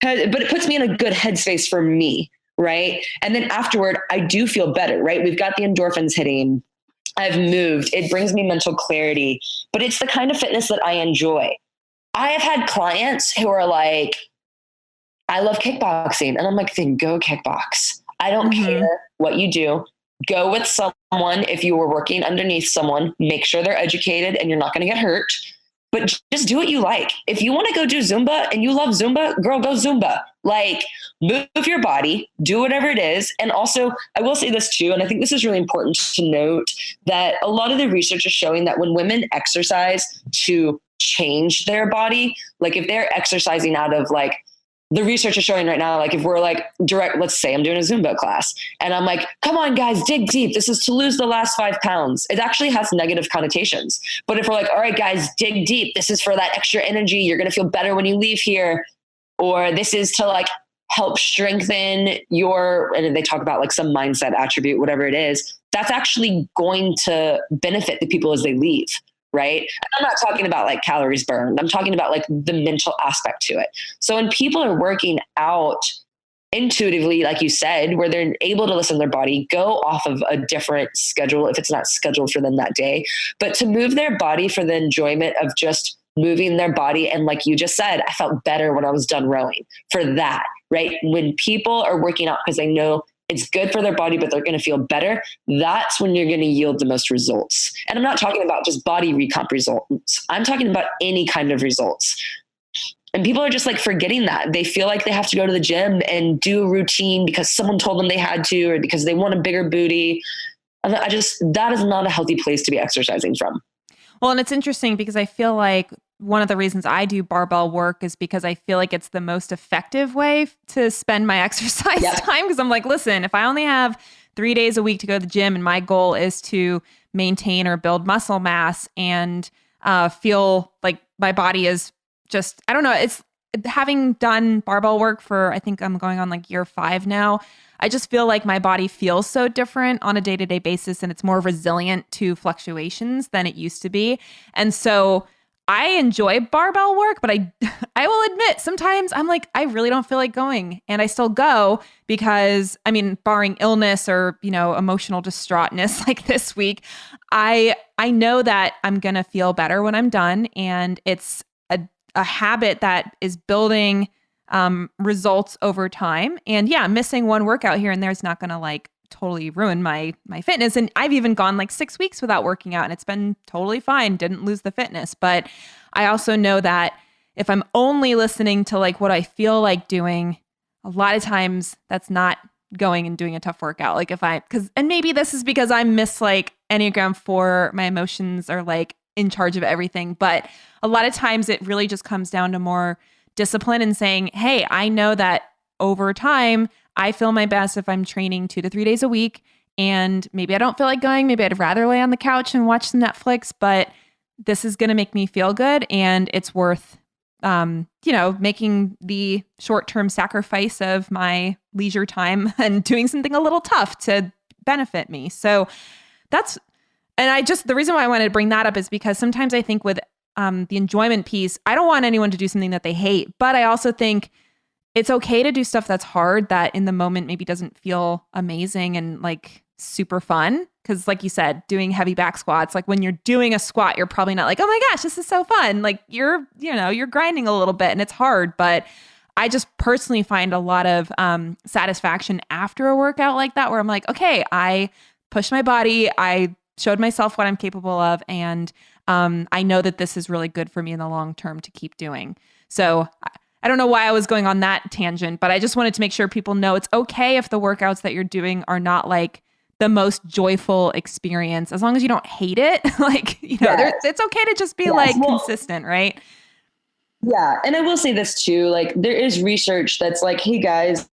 head, but it puts me in a good headspace for me. Right. And then afterward, I do feel better. Right. We've got the endorphins hitting. I've moved. It brings me mental clarity, but it's the kind of fitness that I enjoy. I have had clients who are like, I love kickboxing. And I'm like, then go kickbox. I don't care what you do. Go with someone. If you were working underneath someone, make sure they're educated and you're not going to get hurt, but just do what you like. If you want to go do Zumba and you love Zumba, girl, go Zumba. Like move your body, do whatever it is. And also I will say this too. And I think this is really important to note that a lot of the research is showing that when women exercise to change their body, like if they're exercising out of like, the research is showing right now, like if we're like let's say I'm doing a Zumba class and I'm like, come on guys, dig deep. This is to lose the last 5 pounds. It actually has negative connotations. But if we're like, all right, guys, dig deep. This is for that extra energy. You're going to feel better when you leave here. Or this is to like help strengthen and they talk about like some mindset attribute, whatever it is, that's actually going to benefit the people as they leave. Right. And I'm not talking about like calories burned. I'm talking about like the mental aspect to it. So when people are working out intuitively, like you said, where they're able to listen to their body, go off of a different schedule, if it's not scheduled for them that day, but to move their body for the enjoyment of just moving their body. And like you just said, I felt better when I was done rowing for that. Right. When people are working out because they know it's good for their body, but they're going to feel better, that's when you're going to yield the most results. And I'm not talking about just body recomp results. I'm talking about any kind of results. And people are just like forgetting that. They feel like they have to go to the gym and do a routine because someone told them they had to, or because they want a bigger booty. And that is not a healthy place to be exercising from. Well, and it's interesting because I feel like one of the reasons I do barbell work is because I feel like it's the most effective way to spend my exercise time. Because I'm like, listen, if I only have 3 days a week to go to the gym and my goal is to maintain or build muscle mass and feel like my body is just, I don't know, it's having done barbell work for, I think I'm going on like year 5 now. I just feel like my body feels so different on a day-to-day basis and it's more resilient to fluctuations than it used to be. And so I enjoy barbell work, but I will admit sometimes I'm like, I really don't feel like going, and I still go because, I mean, barring illness or, emotional distraughtness like this week, I know that I'm going to feel better when I'm done. And it's a habit that is building results over time. And yeah, missing one workout here and there is not going to like totally ruin my fitness. And I've even gone like 6 weeks without working out and it's been totally fine. Didn't lose the fitness. But I also know that if I'm only listening to like what I feel like doing, a lot of times that's not going and doing a tough workout. Like and maybe this is because I miss like Enneagram 4, my emotions are like in charge of everything. But a lot of times it really just comes down to more discipline and saying, hey, I know that over time, I feel my best if I'm training 2 to 3 days a week. And maybe I don't feel like going. Maybe I'd rather lay on the couch and watch some Netflix, but this is going to make me feel good. And it's worth, making the short-term sacrifice of my leisure time and doing something a little tough to benefit me. So the reason why I wanted to bring that up is because sometimes I think with the enjoyment piece, I don't want anyone to do something that they hate, but I also think it's okay to do stuff that's hard that in the moment maybe doesn't feel amazing and like super fun. Cause like you said, doing heavy back squats, like when you're doing a squat, you're probably not like, oh my gosh, this is so fun. Like you're grinding a little bit and it's hard, but I just personally find a lot of satisfaction after a workout like that, where I'm like, okay, I pushed my body. I showed myself what I'm capable of. And I know that this is really good for me in the long term to keep doing. So I don't know why I was going on that tangent, but I just wanted to make sure people know it's okay if the workouts that you're doing are not like the most joyful experience, as long as you don't hate it. Like, it's okay to just be consistent, right? Yeah. And I will say this too, like there is research that's like, hey guys,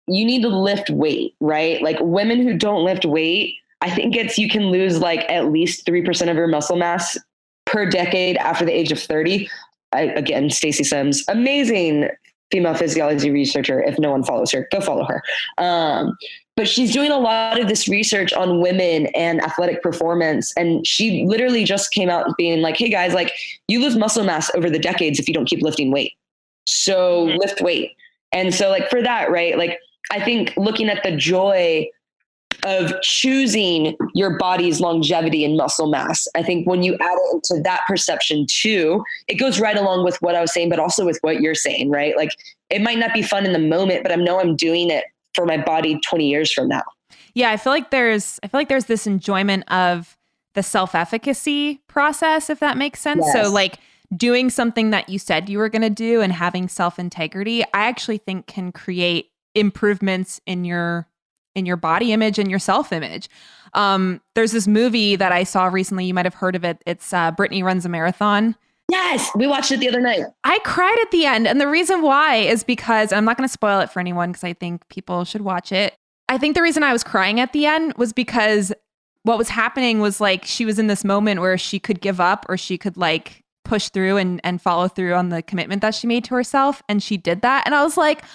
you need to lift weight, right? Like women who don't lift weight, I think you can lose like at least 3% of your muscle mass per decade after the age of 30. Again, Stacey Sims, amazing female physiology researcher. If no one follows her, go follow her. But she's doing a lot of this research on women and athletic performance. And she literally just came out being like, hey guys, like you lose muscle mass over the decades if you don't keep lifting weight. So lift weight. And so like for that, right? Like I think looking at the joy of choosing your body's longevity and muscle mass. I think when you add it into that perception too, it goes right along with what I was saying, but also with what you're saying, right? Like it might not be fun in the moment, but I know I'm doing it for my body 20 years from now. Yeah. I feel like there's this enjoyment of the self-efficacy process, if that makes sense. Yes. So like doing something that you said you were going to do and having self-integrity, I actually think can create improvements in your body image and your self-image. There's this movie that I saw recently. You might have heard of it. It's Brittany Runs a Marathon. Yes, we watched it the other night. I cried at the end. And the reason why is because, I'm not going to spoil it for anyone because I think people should watch it. I think the reason I was crying at the end was because what was happening was like she was in this moment where she could give up or she could like push through and follow through on the commitment that she made to herself. And she did that. And I was like,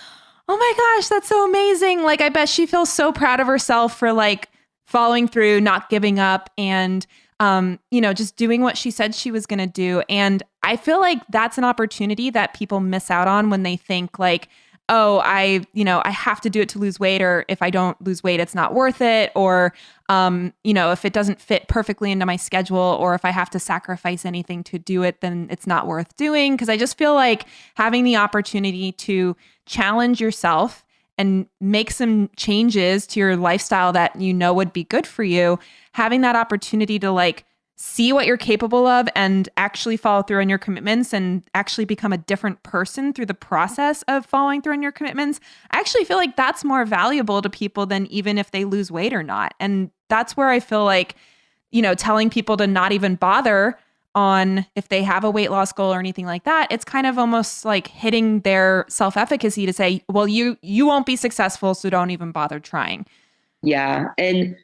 oh my gosh, that's so amazing. Like, I bet she feels so proud of herself for like following through, not giving up and, just doing what she said she was going to do. And I feel like that's an opportunity that people miss out on when they think like, oh, I have to do it to lose weight, or if I don't lose weight, it's not worth it. Or, if it doesn't fit perfectly into my schedule, or if I have to sacrifice anything to do it, then it's not worth doing. Cause I just feel like having the opportunity to challenge yourself and make some changes to your lifestyle that would be good for you, having that opportunity to like see what you're capable of and actually follow through on your commitments and actually become a different person through the process of following through on your commitments. I actually feel like that's more valuable to people than even if they lose weight or not. And that's where I feel like, telling people to not even bother on if they have a weight loss goal or anything like that, it's kind of almost like hitting their self-efficacy to say, well, you won't be successful, so don't even bother trying. Yeah. And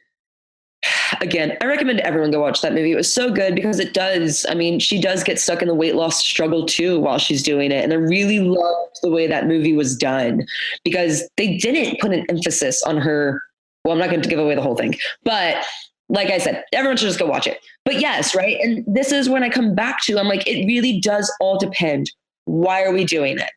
again, I recommend everyone go watch that movie. It was so good because it does. I mean, she does get stuck in the weight loss struggle too while she's doing it. And I really loved the way that movie was done because they didn't put an emphasis on her. Well, I'm not going to give away the whole thing, but like I said, everyone should just go watch it. But yes, right. And this is when I come back to, I'm like, it really does all depend. Why are we doing it?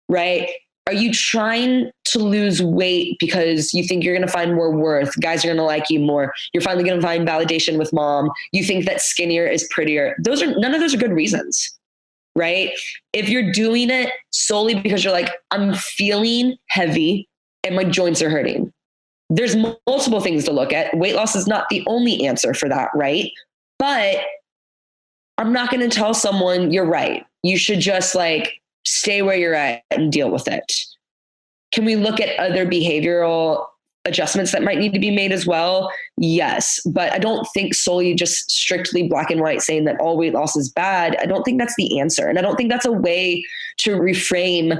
Right? Are you trying to lose weight because you think you're going to find more worth? Guys are going to like you more. You're finally going to find validation with mom. You think that skinnier is prettier. None of those are good reasons, right? If you're doing it solely because you're like, I'm feeling heavy and my joints are hurting. There's multiple things to look at. Weight loss is not the only answer for that, right? But I'm not going to tell someone you're right. You should just like stay where you're at and deal with it. Can we look at other behavioral adjustments that might need to be made as well? Yes. But I don't think solely just strictly black and white saying that all weight loss is bad. I don't think that's the answer. And I don't think that's a way to reframe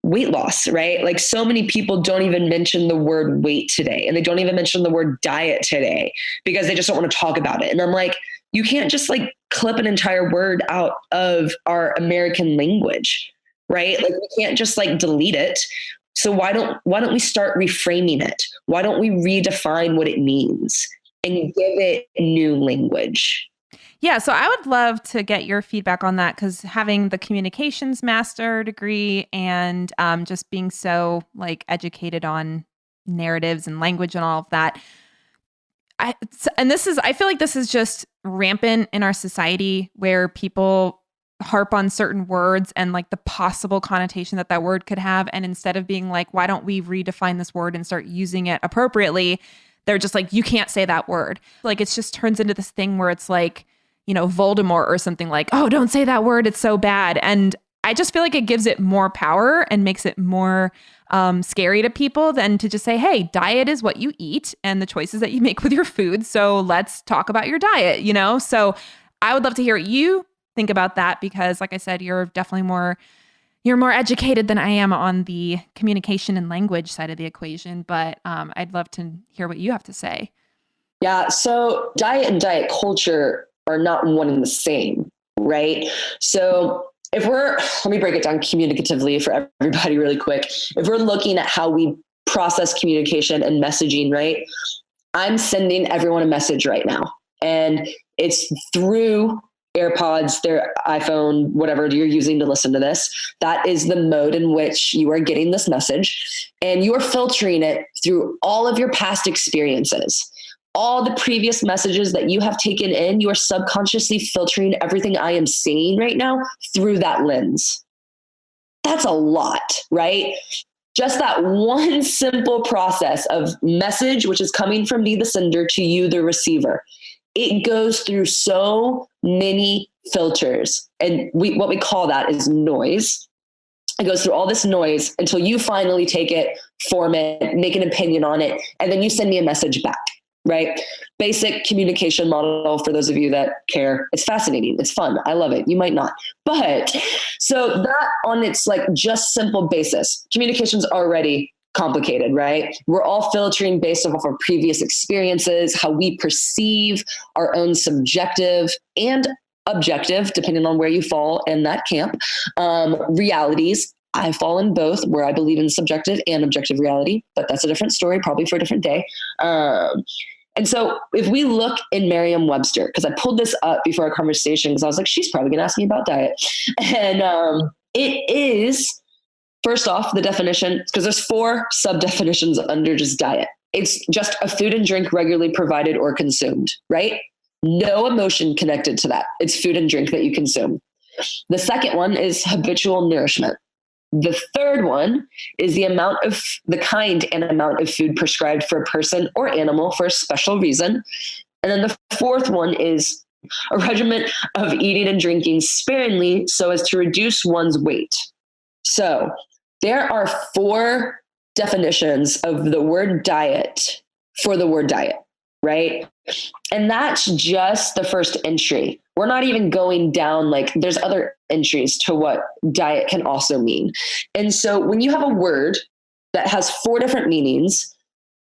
weight loss, right? Like so many people don't even mention the word weight today, and they don't even mention the word diet today because they just don't want to talk about it. And I'm like, you can't just like clip an entire word out of our American language, right? Like we can't just like delete it. So why don't we start reframing it? Why don't we redefine what it means and give it new language? Yeah, so I would love to get your feedback on that because having the communications master degree and just being so like educated on narratives and language and all of that, I feel like this is just rampant in our society where people harp on certain words and like the possible connotation that word could have, and instead of being like, why don't we redefine this word and start using it appropriately, they're just like, you can't say that word. Like it just turns into this thing where it's like, you know, Voldemort or something like, oh, don't say that word, it's so bad. And I just feel like it gives it more power and makes it more scary to people than to just say, hey, diet is what you eat and the choices that you make with your food. So let's talk about your diet, you know? So I would love to hear what you think about that because like I said, you're definitely more educated than I am on the communication and language side of the equation. But I'd love to hear what you have to say. Yeah. So diet and diet culture are not one and the same, right? So let me break it down communicatively for everybody really quick. If we're looking at how we process communication and messaging, right? I'm sending everyone a message right now, and it's through AirPods, their iPhone, whatever you're using to listen to this. That is the mode in which you are getting this message, and you are filtering it through all of your past experiences. All the previous messages that you have taken in, you are subconsciously filtering everything I am saying right now through that lens. That's a lot, right? Just that one simple process of message, which is coming from me, the sender, to you, the receiver. It goes through so many filters. And what we call that is noise. It goes through all this noise until you finally take it, form it, make an opinion on it, and then you send me a message back. Right? Basic communication model for those of you that care. It's fascinating. It's fun. I love it. You might not. But so that on its like just simple basis, communication's already complicated, right? We're all filtering based off of our previous experiences, how we perceive our own subjective and objective, depending on where you fall in that camp, realities. I fall in both, where I believe in subjective and objective reality, but that's a different story, probably for a different day. And so if we look in Merriam-Webster, because I pulled this up before our conversation, because I was like, she's probably going to ask me about diet. And it is, first off, the definition, because there's 4 sub-definitions under just diet. It's just a food and drink regularly provided or consumed, right? No emotion connected to that. It's food and drink that you consume. The second one is habitual nourishment. The third one is the kind and amount of food prescribed for a person or animal for a special reason. And then the fourth one is a regimen of eating and drinking sparingly so as to reduce one's weight. So there are 4 definitions of the word diet for the word diet, right? And that's just the first entry. We're not even going down, like there's other entries to what diet can also mean. And so when you have a word that has 4 different meanings,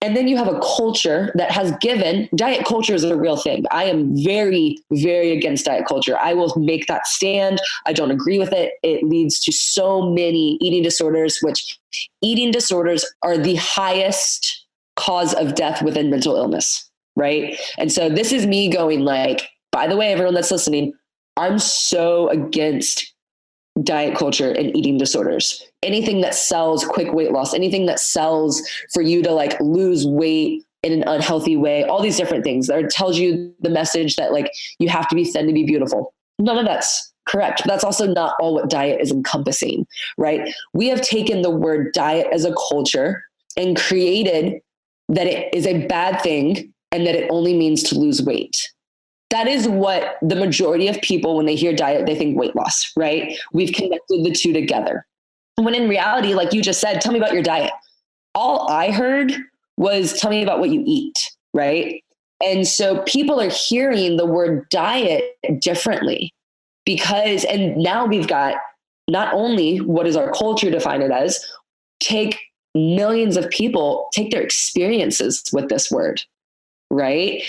and then you have a culture that has given, diet culture is a real thing. I am very, very against diet culture. I will make that stand. I don't agree with it. It leads to so many eating disorders, which eating disorders are the highest cause of death within mental illness, right? And so this is me going like, by the way, everyone that's listening, I'm so against diet culture and eating disorders. Anything that sells quick weight loss, anything that sells for you to like lose weight in an unhealthy way, all these different things that tells you the message that like you have to be thin to be beautiful. None of that's correct. But that's also not all what diet is encompassing, right? We have taken the word diet as a culture and created that it is a bad thing and that it only means to lose weight. That is what the majority of people, when they hear diet, they think weight loss, right? We've connected the two together. When in reality, like you just said, tell me about your diet. All I heard was tell me about what you eat, right? And so people are hearing the word diet differently because, and now we've got not only what does our culture define it as, take millions of people, take their experiences with this word, right?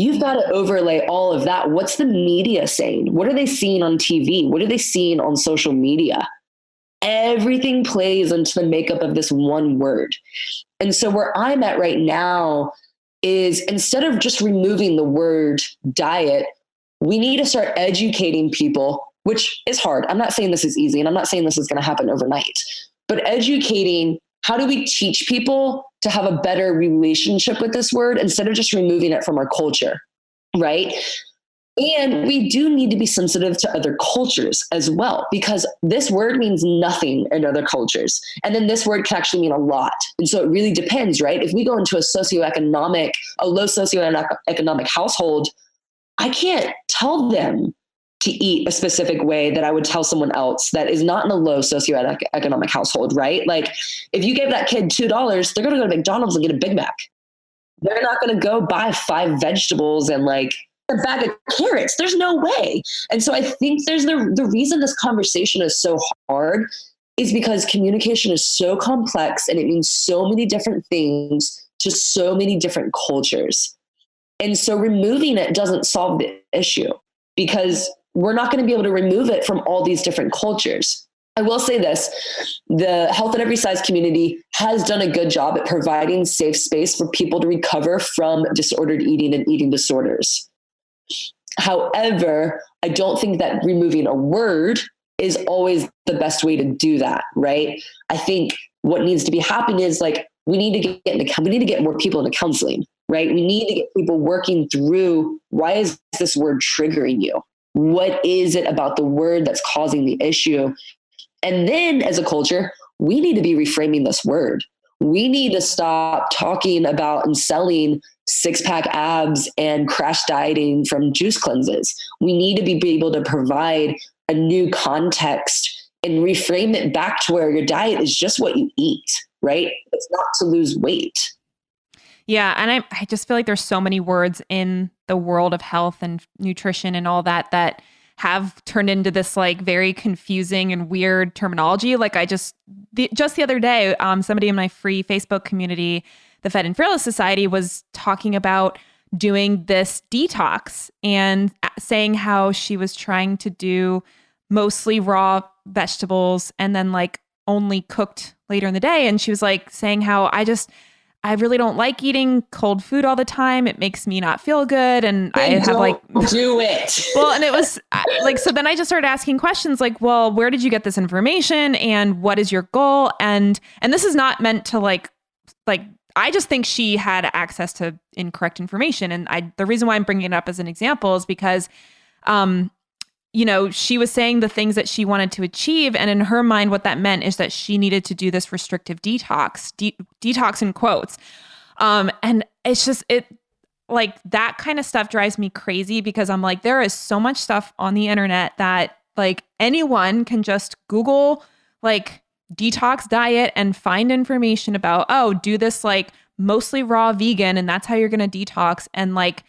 You've got to overlay all of that. What's the media saying? What are they seeing on TV? What are they seeing on social media? Everything plays into the makeup of this one word. And so where I'm at right now is instead of just removing the word diet, we need to start educating people, which is hard. I'm not saying this is easy, and I'm not saying this is going to happen overnight, but educating, how do we teach people to have a better relationship with this word instead of just removing it from our culture, right? And we do need to be sensitive to other cultures as well, because this word means nothing in other cultures. And then this word can actually mean a lot. And so it really depends, right? If we go into a low socioeconomic household, I can't tell them to eat a specific way that I would tell someone else that is not in a low socioeconomic household, right? Like if you gave that kid $2, they're going to go to McDonald's and get a Big Mac. They're not going to go buy 5 vegetables and like a bag of carrots. There's no way. And so I think there's the reason this conversation is so hard is because communication is so complex and it means so many different things to so many different cultures. And so removing it doesn't solve the issue because we're not going to be able to remove it from all these different cultures. I will say this, the Health at Every Size community has done a good job at providing safe space for people to recover from disordered eating and eating disorders. However, I don't think that removing a word is always the best way to do that, right? I think what needs to be happening is like, we need to get more people into counseling, right? We need to get people working through, why is this word triggering you? What is it about the word that's causing the issue? And then as a culture, we need to be reframing this word. We need to stop talking about and selling 6-pack abs and crash dieting from juice cleanses. We need to be able to provide a new context and reframe it back to where your diet is just what you eat, right? It's not to lose weight. Yeah. And I just feel like there's so many words in the world of health and nutrition and all that have turned into this like very confusing and weird terminology. Like just the other day, somebody in my free Facebook community, the Fed and Fearless Society, was talking about doing this detox and saying how she was trying to do mostly raw vegetables and then like only cooked later in the day. And she was like saying how I really don't like eating cold food all the time. It makes me not feel good. And I have like, do it. Well, and it was like, so then I just started asking questions like, well, where did you get this information? And what is your goal? And this is not meant to like, I just think she had access to incorrect information. And the reason why I'm bringing it up as an example is because, she was saying the things that she wanted to achieve. And in her mind, what that meant is that she needed to do this restrictive detox in quotes. And it's just, like that kind of stuff drives me crazy because I'm like, there is so much stuff on the internet that like anyone can just Google like detox diet and find information about, oh, do this like mostly raw vegan and that's how you're going to detox. And like,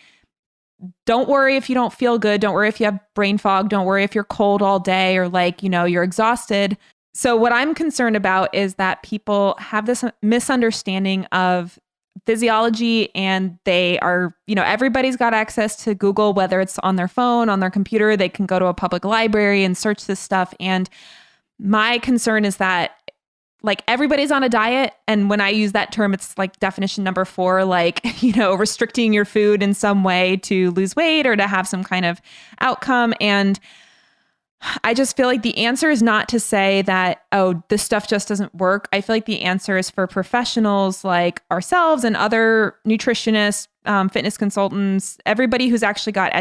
don't worry if you don't feel good. Don't worry if you have brain fog. Don't worry if you're cold all day or like, you're exhausted. So what I'm concerned about is that people have this misunderstanding of physiology, and they are, everybody's got access to Google, whether it's on their phone, on their computer. They can go to a public library and search this stuff. And my concern is that like everybody's on a diet. And when I use that term, it's like definition number 4, like, restricting your food in some way to lose weight or to have some kind of outcome. And I just feel like the answer is not to say that, oh, this stuff just doesn't work. I feel like the answer is for professionals like ourselves and other nutritionists, fitness consultants, everybody who's actually got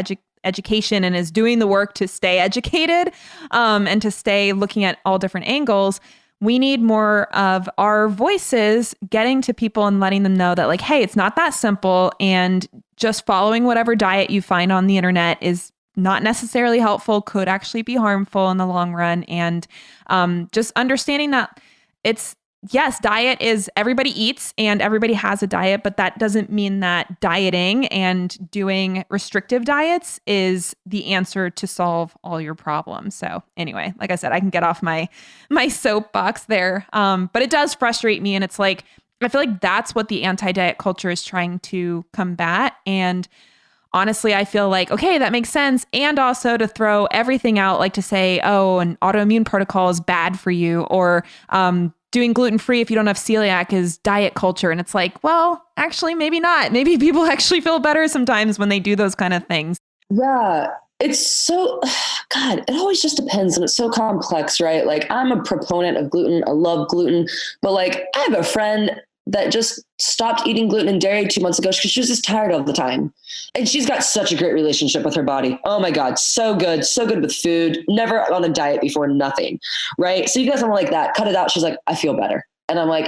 education and is doing the work to stay educated, and to stay looking at all different angles. We need more of our voices getting to people and letting them know that like, hey, it's not that simple. And just following whatever diet you find on the internet is not necessarily helpful, could actually be harmful in the long run. And just understanding that yes, diet is everybody eats and everybody has a diet, but that doesn't mean that dieting and doing restrictive diets is the answer to solve all your problems. So anyway, like I said, I can get off my soapbox there. But it does frustrate me. And it's like, I feel like that's what the anti-diet culture is trying to combat. And honestly, I feel like, okay, that makes sense. And also to throw everything out, like to say, oh, an autoimmune protocol is bad for you, or doing gluten-free if you don't have celiac is diet culture. And it's like, well, actually, maybe not. Maybe people actually feel better sometimes when they do those kind of things. Yeah. It's so, God, it always just depends. And it's so complex, right? Like I'm a proponent of gluten. I love gluten, but like I have a friend that just stopped eating gluten and dairy 2 months ago because she was just tired all the time. And she's got such a great relationship with her body. Oh my God, so good with food, never on a diet before, nothing. Right. So you guys are like that, cut it out. She's like, I feel better. And I'm like,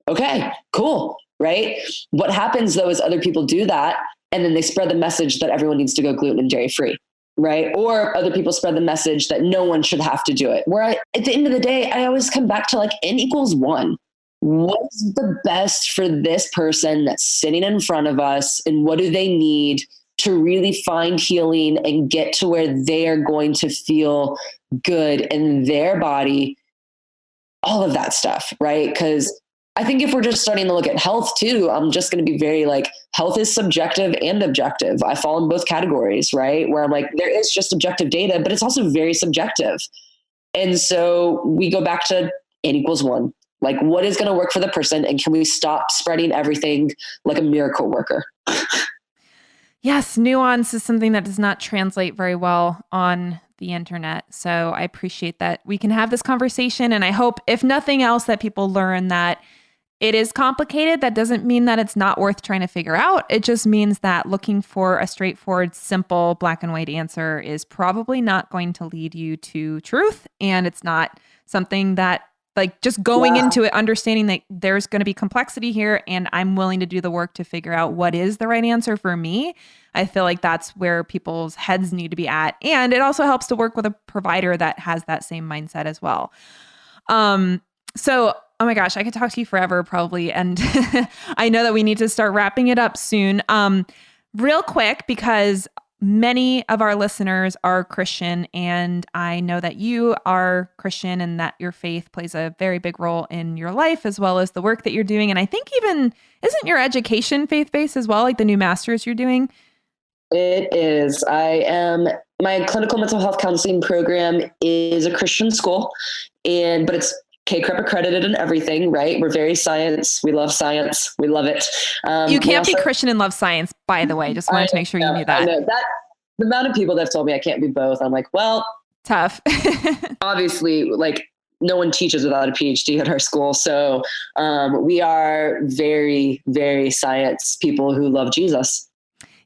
okay, cool. Right. What happens though is other people do that. And then they spread the message that everyone needs to go gluten and dairy free. Right. Or other people spread the message that no one should have to do it. Where at the end of the day, I always come back to like N=1. What's the best for this person that's sitting in front of us? And what do they need to really find healing and get to where they are going to feel good in their body? All of that stuff. Right. Because I think if we're just starting to look at health too, I'm just going to be very like, health is subjective and objective. I fall in both categories, right? Where I'm like, there is just objective data, but it's also very subjective. And so we go back to N=1. Like what is going to work for the person? And can we stop spreading everything like a miracle worker? Yes. Nuance is something that does not translate very well on the internet. So I appreciate that we can have this conversation. And I hope, if nothing else, that people learn that it is complicated. That doesn't mean that it's not worth trying to figure out. It just means that looking for a straightforward, simple, black and white answer is probably not going to lead you to truth. And it's not something that, like, just going into it, understanding that there's going to be complexity here and I'm willing to do the work to figure out what is the right answer for me. I feel like that's where people's heads need to be at. And it also helps to work with a provider that has that same mindset as well. So, oh my gosh, I could talk to you forever probably. And I know that we need to start wrapping it up soon. Real quick, because many of our listeners are Christian, and I know that you are Christian and that your faith plays a very big role in your life as well as the work that you're doing. And I think even, isn't your education faith-based as well, like the new master's you're doing? It is. My clinical mental health counseling program is a Christian school, but it's K-CREP accredited and everything, right? We're very science. We love science. We love it. You can't be Christian and love science, by the way. Just wanted to make sure you knew that. I know that. The amount of people that have told me I can't be both, I'm like, well, tough. Obviously, like no one teaches without a PhD at our school. So we are very, very science people who love Jesus.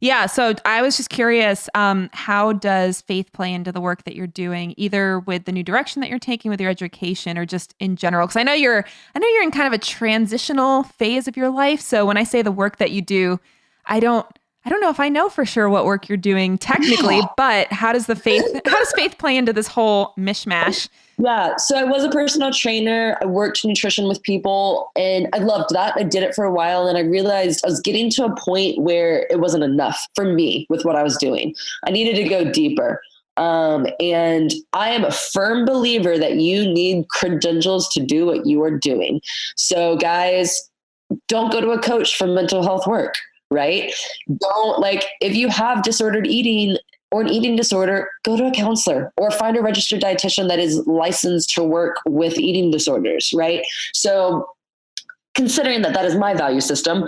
Yeah. So I was just curious, how does faith play into the work that you're doing, either with the new direction that you're taking with your education or just in general? Because I know you're in kind of a transitional phase of your life. So when I say the work that you do, I don't I don't know if I know for sure what work you're doing technically, but how does faith play into this whole mishmash? Yeah. So I was a personal trainer. I worked nutrition with people and I loved that. I did it for a while and I realized I was getting to a point where it wasn't enough for me with what I was doing. I needed to go deeper. And I am a firm believer that you need credentials to do what you are doing. So guys, don't go to a coach for mental health work, right? Don't if you have disordered eating or an eating disorder, go to a counselor or find a registered dietitian that is licensed to work with eating disorders, right? So considering that is my value system,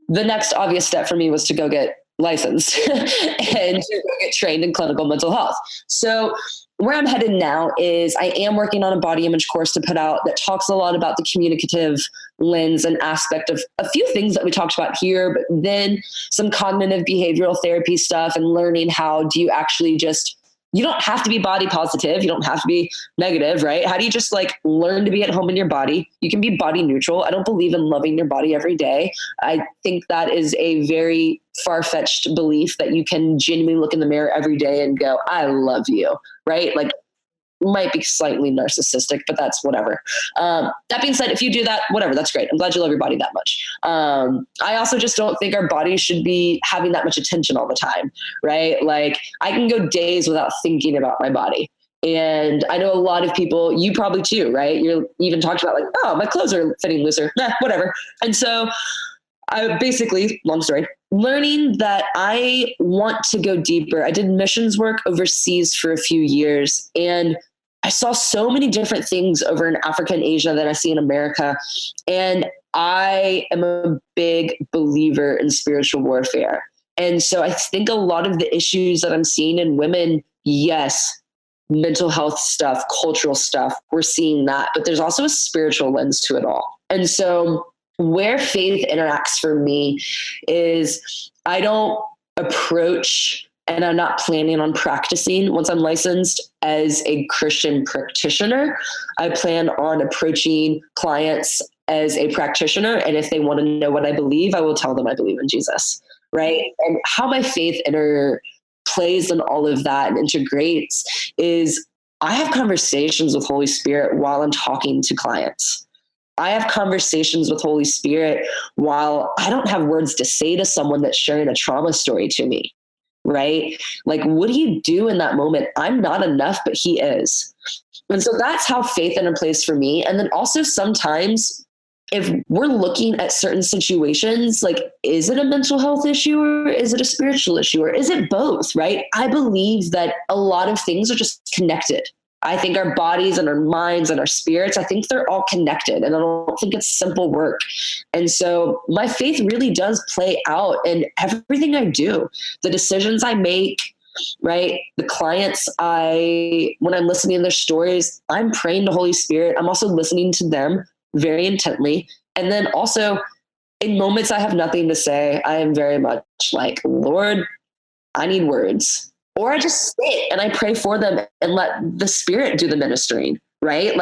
the next obvious step for me was to go get licensed and to go get trained in clinical mental health. So where I'm headed now is I am working on a body image course to put out that talks a lot about the communicative lens and aspect of a few things that we talked about here, but then some cognitive behavioral therapy stuff and learning how do you actually you don't have to be body positive. You don't have to be negative, right? How do you just learn to be at home in your body? You can be body neutral. I don't believe in loving your body every day. I think that is a very far-fetched belief that you can genuinely look in the mirror every day and go, I love you, right? Might be slightly narcissistic, but that's whatever. That being said, if you do that, whatever, that's great. I'm glad you love your body that much. I also just don't think our bodies should be having that much attention all the time, right? I can go days without thinking about my body. And I know a lot of people, you probably too, right? You're even talked about oh, my clothes are fitting looser, whatever. And so I basically, long story, learning that I want to go deeper. I did missions work overseas for a few years and I saw so many different things over in Africa and Asia that I see in America. And I am a big believer in spiritual warfare. And so I think a lot of the issues that I'm seeing in women, yes, mental health stuff, cultural stuff, we're seeing that, but there's also a spiritual lens to it all. And so where faith interacts for me is I don't approach and I'm not planning on practicing once I'm licensed as a Christian practitioner. I plan on approaching clients as a practitioner. And if they want to know what I believe, I will tell them I believe in Jesus, right? And how my faith plays in all of that and integrates is I have conversations with Holy Spirit while I'm talking to clients. I have conversations with Holy Spirit while I don't have words to say to someone that's sharing a trauma story to me. Right? What do you do in that moment? I'm not enough, but he is. And so that's how faith interplays for me. And then also sometimes if we're looking at certain situations, is it a mental health issue or is it a spiritual issue or is it both? Right? I believe that a lot of things are just connected. I think our bodies and our minds and our spirits, I think they're all connected and I don't think it's simple work. And so my faith really does play out in everything I do, the decisions I make, right? The clients when I'm listening to their stories, I'm praying to Holy Spirit. I'm also listening to them very intently. And then also in moments I have nothing to say, I am very much Lord, I need words. Or I just sit and I pray for them and let the Spirit do the ministering, right?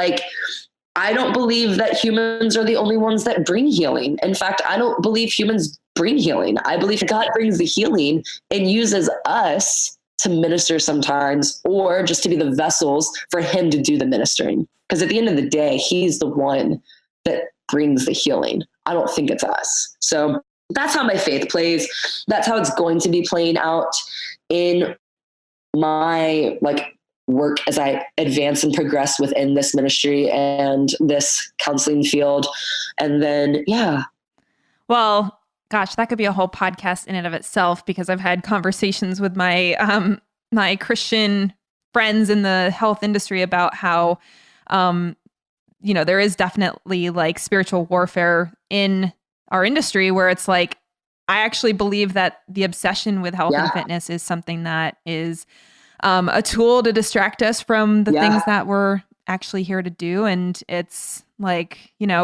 I don't believe that humans are the only ones that bring healing. In fact, I don't believe humans bring healing. I believe God brings the healing and uses us to minister sometimes, or just to be the vessels for him to do the ministering. Because at the end of the day, he's the one that brings the healing. I don't think it's us. So that's how my faith plays. That's how it's going to be playing out in my work as I advance and progress within this ministry and this counseling field. And then, yeah. Well, gosh, that could be a whole podcast in and of itself because I've had conversations with my, my Christian friends in the health industry about how, there is definitely spiritual warfare in our industry where it's I actually believe that the obsession with health and fitness is something that is a tool to distract us from the things that we're actually here to do. And it's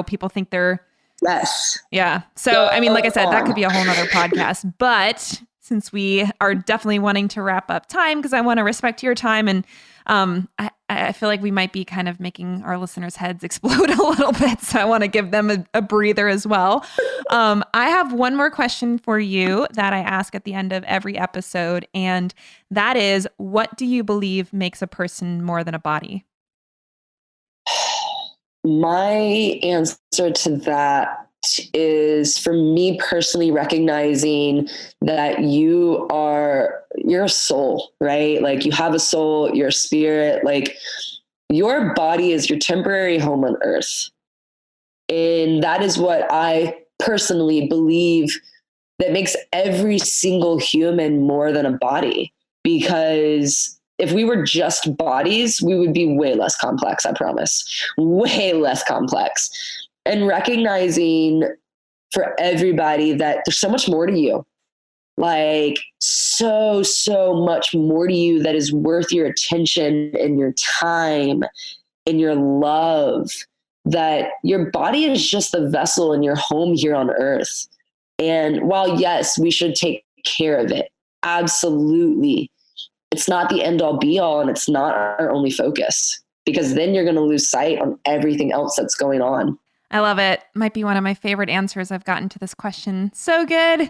people think they're, yes. Yeah. So, I mean, like I said, that could be a whole nother podcast, but since we are definitely wanting to wrap up time, because I want to respect your time and I I feel like we might be kind of making our listeners' heads explode a little bit. So I want to give them a breather as well. I have one more question for you that I ask at the end of every episode. And that is, what do you believe makes a person more than a body? My answer to that is, for me personally, recognizing that you're a soul, right? Like, you have a soul, you're a spirit. Like, your body is your temporary home on earth. And that is what I personally believe that makes every single human more than a body. Because if we were just bodies, we would be way less complex, I promise. Way less complex. And recognizing for everybody that there's so much more to you. Like, so much more to you that is worth your attention and your time and your love. That your body is just the vessel and your home here on earth. And while, yes, we should take care of it, absolutely, it's not the end all be all, and it's not our only focus, because then you're going to lose sight on everything else that's going on. I love it. Might be one of my favorite answers I've gotten to this question. So good.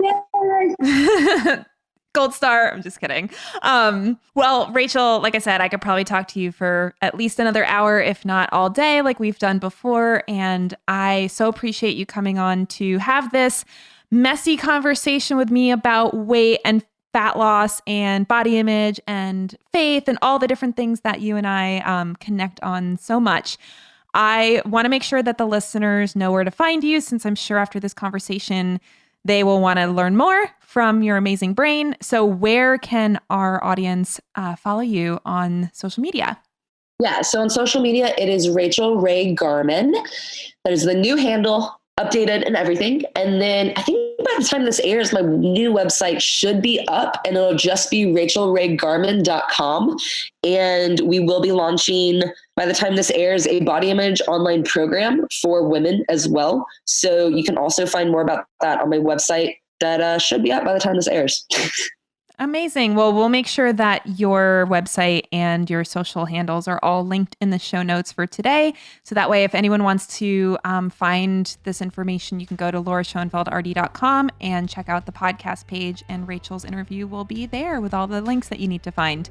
Gold star. I'm just kidding. Well, Rachel, like I said, I could probably talk to you for at least another hour, if not all day, like we've done before. And I so appreciate you coming on to have this messy conversation with me about weight and fat loss and body image and faith and all the different things that you and I connect on so much. I want to make sure that the listeners know where to find you, since I'm sure after this conversation, they will want to learn more from your amazing brain. So where can our audience follow you on social media? Yeah, so on social media, it is Rachel Rae Garmon. That is the new handle, updated and everything. And then I think by the time this airs, my new website should be up, and it'll just be rachelraegarmon.com. And we will be launching, by the time this airs, a body image online program for women as well. So you can also find more about that on my website that should be up by the time this airs. Amazing. Well, we'll make sure that your website and your social handles are all linked in the show notes for today. So that way, if anyone wants to find this information, you can go to lauraschoenfeldrd.com and check out the podcast page, and Rachel's interview will be there with all the links that you need to find.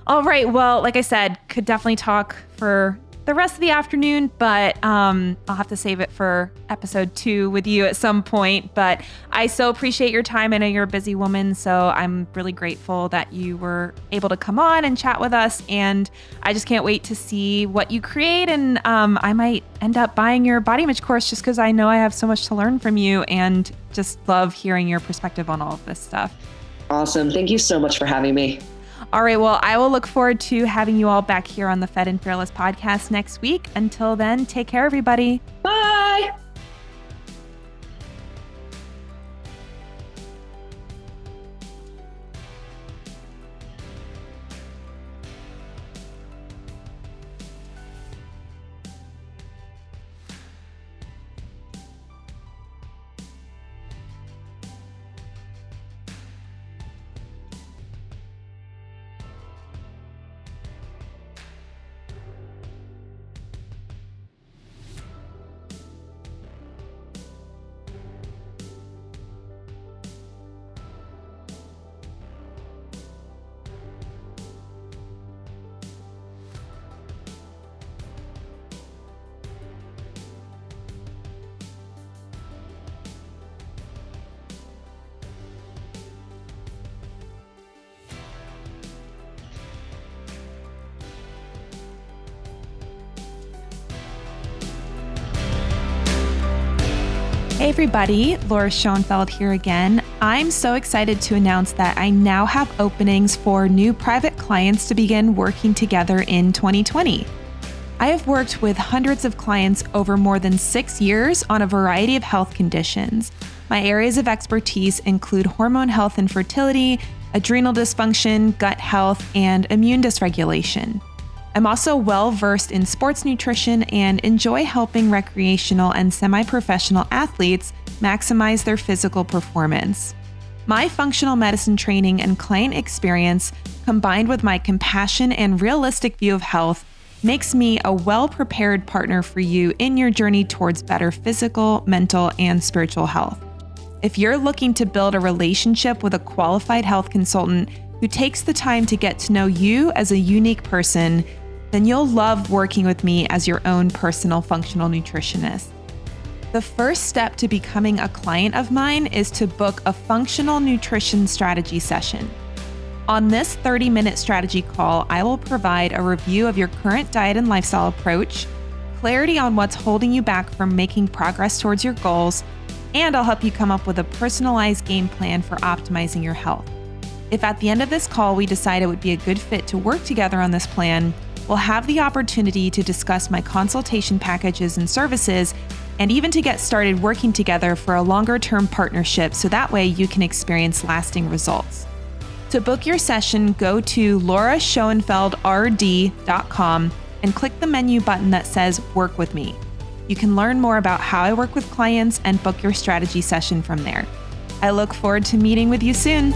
All right. Well, like I said, could definitely talk for the rest of the afternoon, but I'll have to save it for episode 2 with you at some point. But I so appreciate your time. I know you're a busy woman, so I'm really grateful that you were able to come on and chat with us. And I just can't wait to see what you create. And I might end up buying your body image course just because I know I have so much to learn from you, and just love hearing your perspective on all of this stuff. Awesome. Thank you so much for having me. All right. Well, I will look forward to having you all back here on the Fed and Fearless podcast next week. Until then, take care, everybody. Bye. Hey everybody, Laura Schoenfeld here again. I'm so excited to announce that I now have openings for new private clients to begin working together in 2020. I have worked with hundreds of clients over more than 6 years on a variety of health conditions. My areas of expertise include hormone health and fertility, adrenal dysfunction, gut health, and immune dysregulation. I'm also well-versed in sports nutrition and enjoy helping recreational and semi-professional athletes maximize their physical performance. My functional medicine training and client experience, combined with my compassion and realistic view of health, makes me a well-prepared partner for you in your journey towards better physical, mental, and spiritual health. If you're looking to build a relationship with a qualified health consultant who takes the time to get to know you as a unique person, then you'll love working with me as your own personal functional nutritionist. The first step to becoming a client of mine is to book a functional nutrition strategy session. On this 30-minute strategy call, I will provide a review of your current diet and lifestyle approach, clarity on what's holding you back from making progress towards your goals, and I'll help you come up with a personalized game plan for optimizing your health. If at the end of this call we decide it would be a good fit to work together on this plan, we'll have the opportunity to discuss my consultation packages and services, and even to get started working together for a longer-term partnership so that way you can experience lasting results. To book your session, go to lauraschoenfeldrd.com and click the menu button that says Work With Me. You can learn more about how I work with clients and book your strategy session from there. I look forward to meeting with you soon.